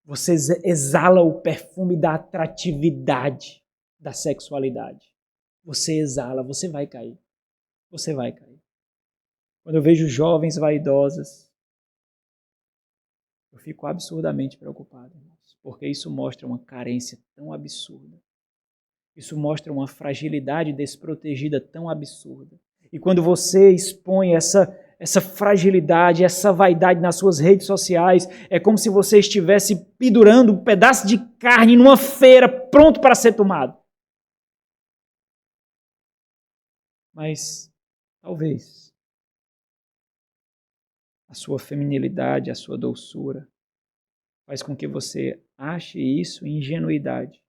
Você exala o perfume da atratividade, da sexualidade. Você exala, você vai cair. Você vai cair. Quando eu vejo jovens vaidosas, eu fico absurdamente preocupado, irmãos, porque isso mostra uma carência tão absurda. Isso mostra uma fragilidade desprotegida tão absurda. E quando você expõe essa fragilidade, essa vaidade nas suas redes sociais, é como se você estivesse pendurando um pedaço de carne numa feira pronto para ser tomado. Mas talvez a sua feminilidade, a sua doçura, faz com que você ache isso ingenuidade.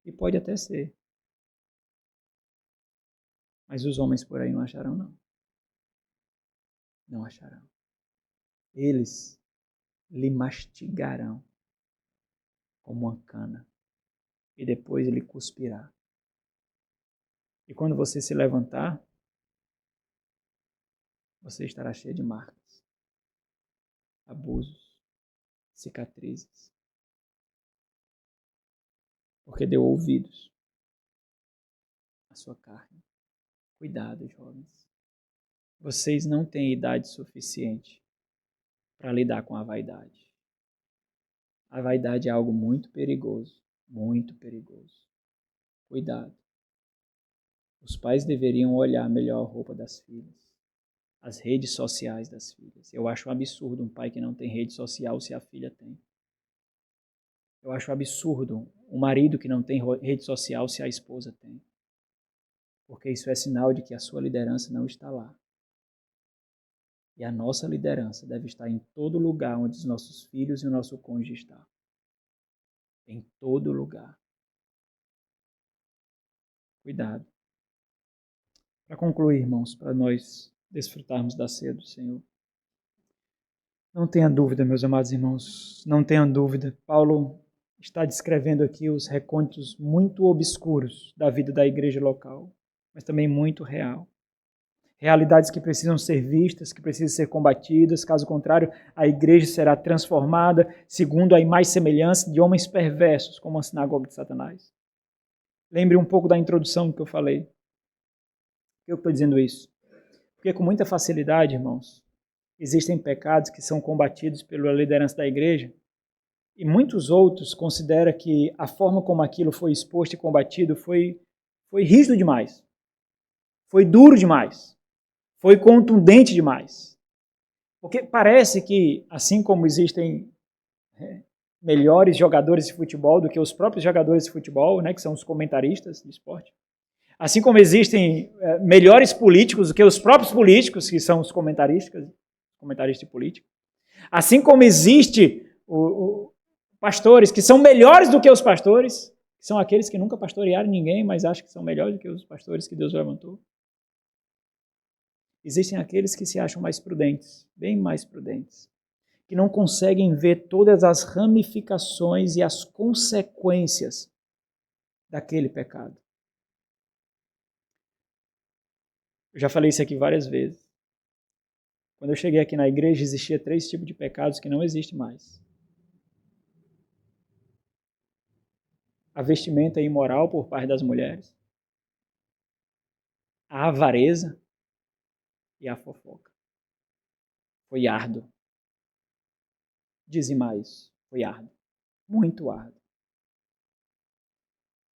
E pode até ser. Mas os homens por aí não acharão, não. Não acharão. Eles lhe mastigarão como uma cana e depois lhe cuspirá. E quando você se levantar, você estará cheio de marcas, abusos, cicatrizes, porque deu ouvidos à sua carne. Cuidado, jovens. Vocês não têm idade suficiente para lidar com a vaidade. A vaidade é algo muito perigoso, muito perigoso. Cuidado. Os pais deveriam olhar melhor a roupa das filhas, as redes sociais das filhas. Eu acho um absurdo um pai que não tem rede social se a filha tem. Eu acho um absurdo um marido que não tem rede social se a esposa tem. Porque isso é sinal de que a sua liderança não está lá. E a nossa liderança deve estar em todo lugar onde os nossos filhos e o nosso cônjuge estão. Em todo lugar. Cuidado. Para concluir, irmãos, para nós desfrutarmos da ceia do Senhor. Não tenha dúvida, meus amados irmãos, não tenha dúvida. Paulo está descrevendo aqui os recônditos muito obscuros da vida da igreja local, mas também muito real. Realidades que precisam ser vistas, que precisam ser combatidas, caso contrário, a igreja será transformada segundo a imagem e semelhança de homens perversos, como a sinagoga de Satanás. Lembre um pouco da introdução que eu falei. Por que eu estou dizendo isso? Porque com muita facilidade, irmãos, existem pecados que são combatidos pela liderança da igreja e muitos outros consideram que a forma como aquilo foi exposto e combatido foi rígido demais, foi duro demais, foi contundente demais. Porque parece que, assim como existem melhores jogadores de futebol do que os próprios jogadores de futebol, né, que são os comentaristas de esporte, assim como existem melhores políticos do que os próprios políticos, que são os comentaristas de política, assim como existe pastores que são melhores do que os pastores, que são aqueles que nunca pastorearam ninguém, mas acham que são melhores do que os pastores que Deus levantou. Existem aqueles que se acham mais prudentes, bem mais prudentes, que não conseguem ver todas as ramificações e as consequências daquele pecado. Eu já falei isso aqui várias vezes. Quando eu cheguei aqui na igreja, existia 3 tipos de pecados que não existem mais. A vestimenta imoral por parte das mulheres, a avareza e a fofoca. Foi árduo. Dizimar isso. Foi árduo. Muito árduo.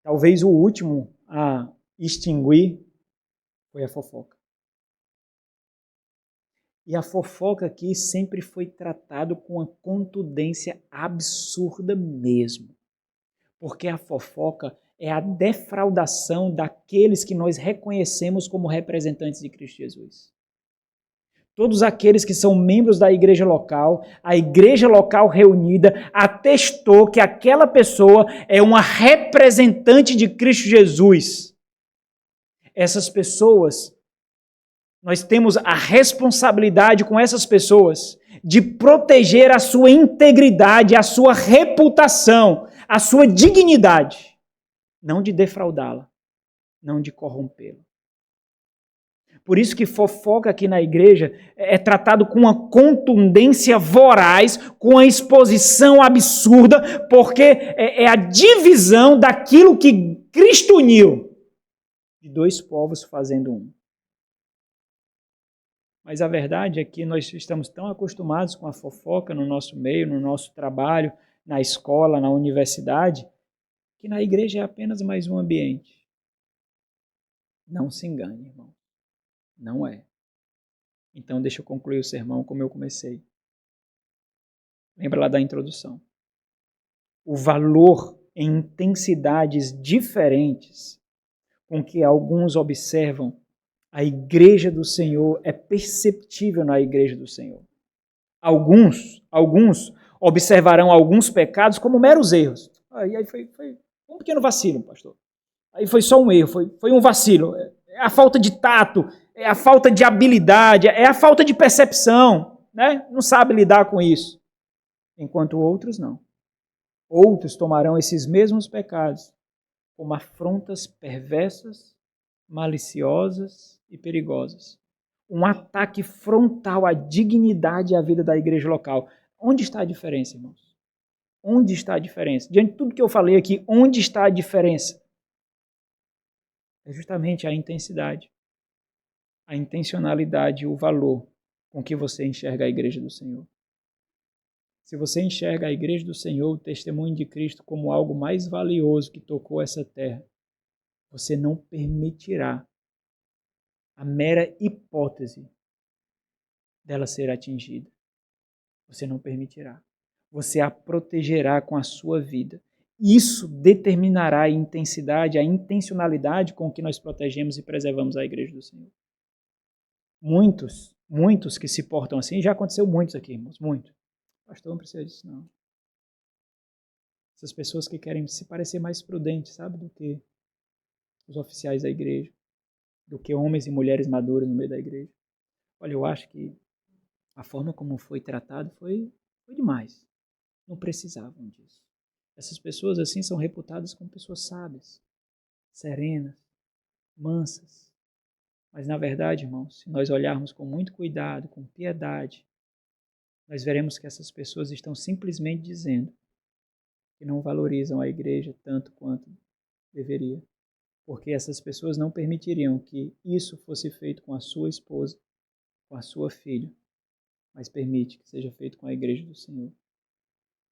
Talvez o último a extinguir foi a fofoca. E a fofoca aqui sempre foi tratado com uma contundência absurda mesmo. Porque a fofoca é a defraudação daqueles que nós reconhecemos como representantes de Cristo Jesus. Todos aqueles que são membros da igreja local, a igreja local reunida, atestou que aquela pessoa é uma representante de Cristo Jesus. Essas pessoas Nós temos a responsabilidade com essas pessoas de proteger a sua integridade, a sua reputação, a sua dignidade, não de defraudá-la, não de corrompê-la. Por isso que fofoca aqui na igreja é tratado com uma contundência voraz, com uma exposição absurda, porque é a divisão daquilo que Cristo uniu, de dois povos fazendo um. Mas a verdade é que nós estamos tão acostumados com a fofoca no nosso meio, no nosso trabalho, na escola, na universidade, que na igreja é apenas mais um ambiente. Não se engane, irmão. Não é. Então deixa eu concluir o sermão como eu comecei. Lembra lá da introdução. O valor em intensidades diferentes com que alguns observam a igreja do Senhor é perceptível na igreja do Senhor. Alguns observarão alguns pecados como meros erros. Aí foi um pequeno vacilo, pastor. Aí foi só um erro, foi um vacilo. É a falta de tato, é a falta de habilidade, é a falta de percepção, né? Não sabe lidar com isso. Enquanto outros não. Outros tomarão esses mesmos pecados como afrontas perversas, maliciosas e perigosas. Um ataque frontal à dignidade e à vida da igreja local. Onde está a diferença, irmãos? Onde está a diferença? Diante de tudo que eu falei aqui, onde está a diferença? É justamente a intensidade, a intencionalidade e o valor com que você enxerga a igreja do Senhor. Se você enxerga a igreja do Senhor, o testemunho de Cristo, como algo mais valioso que tocou essa terra, você não permitirá a mera hipótese dela ser atingida. Você não permitirá. Você a protegerá com a sua vida. Isso determinará a intensidade, a intencionalidade com que nós protegemos e preservamos a igreja do Senhor. Muitos que se portam assim, já aconteceu muitos aqui, irmãos, muitos. Pastor, não precisa disso, não. Essas pessoas que querem se parecer mais prudentes, sabe, do que os oficiais da igreja, do que homens e mulheres maduros no meio da igreja. Olha, eu acho que a forma como foi tratado foi demais. Não precisavam disso. Essas pessoas assim são reputadas como pessoas sábias, serenas, mansas. Mas na verdade, irmãos, se nós olharmos com muito cuidado, com piedade, nós veremos que essas pessoas estão simplesmente dizendo que não valorizam a igreja tanto quanto deveria. Porque essas pessoas não permitiriam que isso fosse feito com a sua esposa, com a sua filha, mas permite que seja feito com a igreja do Senhor.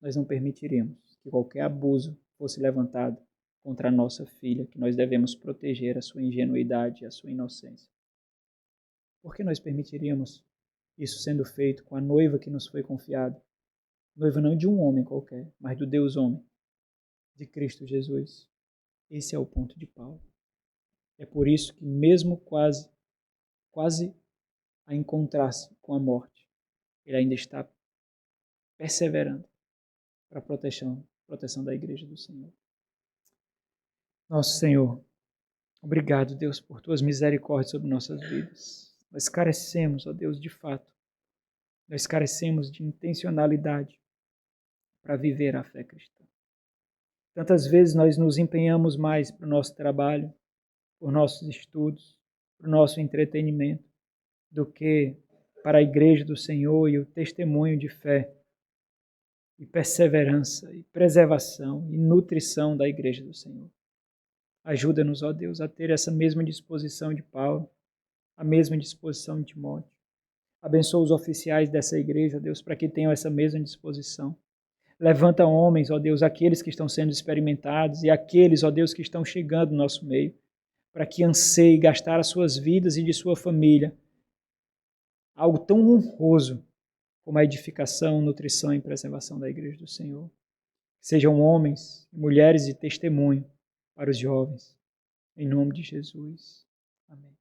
Nós não permitiremos que qualquer abuso fosse levantado contra a nossa filha, que nós devemos proteger a sua ingenuidade e a sua inocência. Por que nós permitiríamos isso sendo feito com a noiva que nos foi confiada? Noiva não de um homem qualquer, mas do Deus homem, de Cristo Jesus. Esse é o ponto de Paulo. É por isso que mesmo quase a encontrar-se com a morte, ele ainda está perseverando para a proteção da igreja do Senhor. Nosso Senhor, obrigado, Deus, por tuas misericórdias sobre nossas vidas. Nós carecemos, ó Deus, de fato, nós carecemos de intencionalidade para viver a fé cristã. Tantas vezes nós nos empenhamos mais para o nosso trabalho, por nossos estudos, para o nosso entretenimento, do que para a igreja do Senhor e o testemunho de fé e perseverança e preservação e nutrição da igreja do Senhor. Ajuda-nos, ó Deus, a ter essa mesma disposição de Paulo, a mesma disposição de Timóteo. Abençoa os oficiais dessa igreja, Deus, para que tenham essa mesma disposição. Levanta homens, ó Deus, aqueles que estão sendo experimentados e aqueles, ó Deus, que estão chegando no nosso meio, para que anseie gastar as suas vidas e de sua família algo tão honroso como a edificação, nutrição e preservação da igreja do Senhor. Sejam homens e mulheres de testemunho para os jovens. Em nome de Jesus. Amém.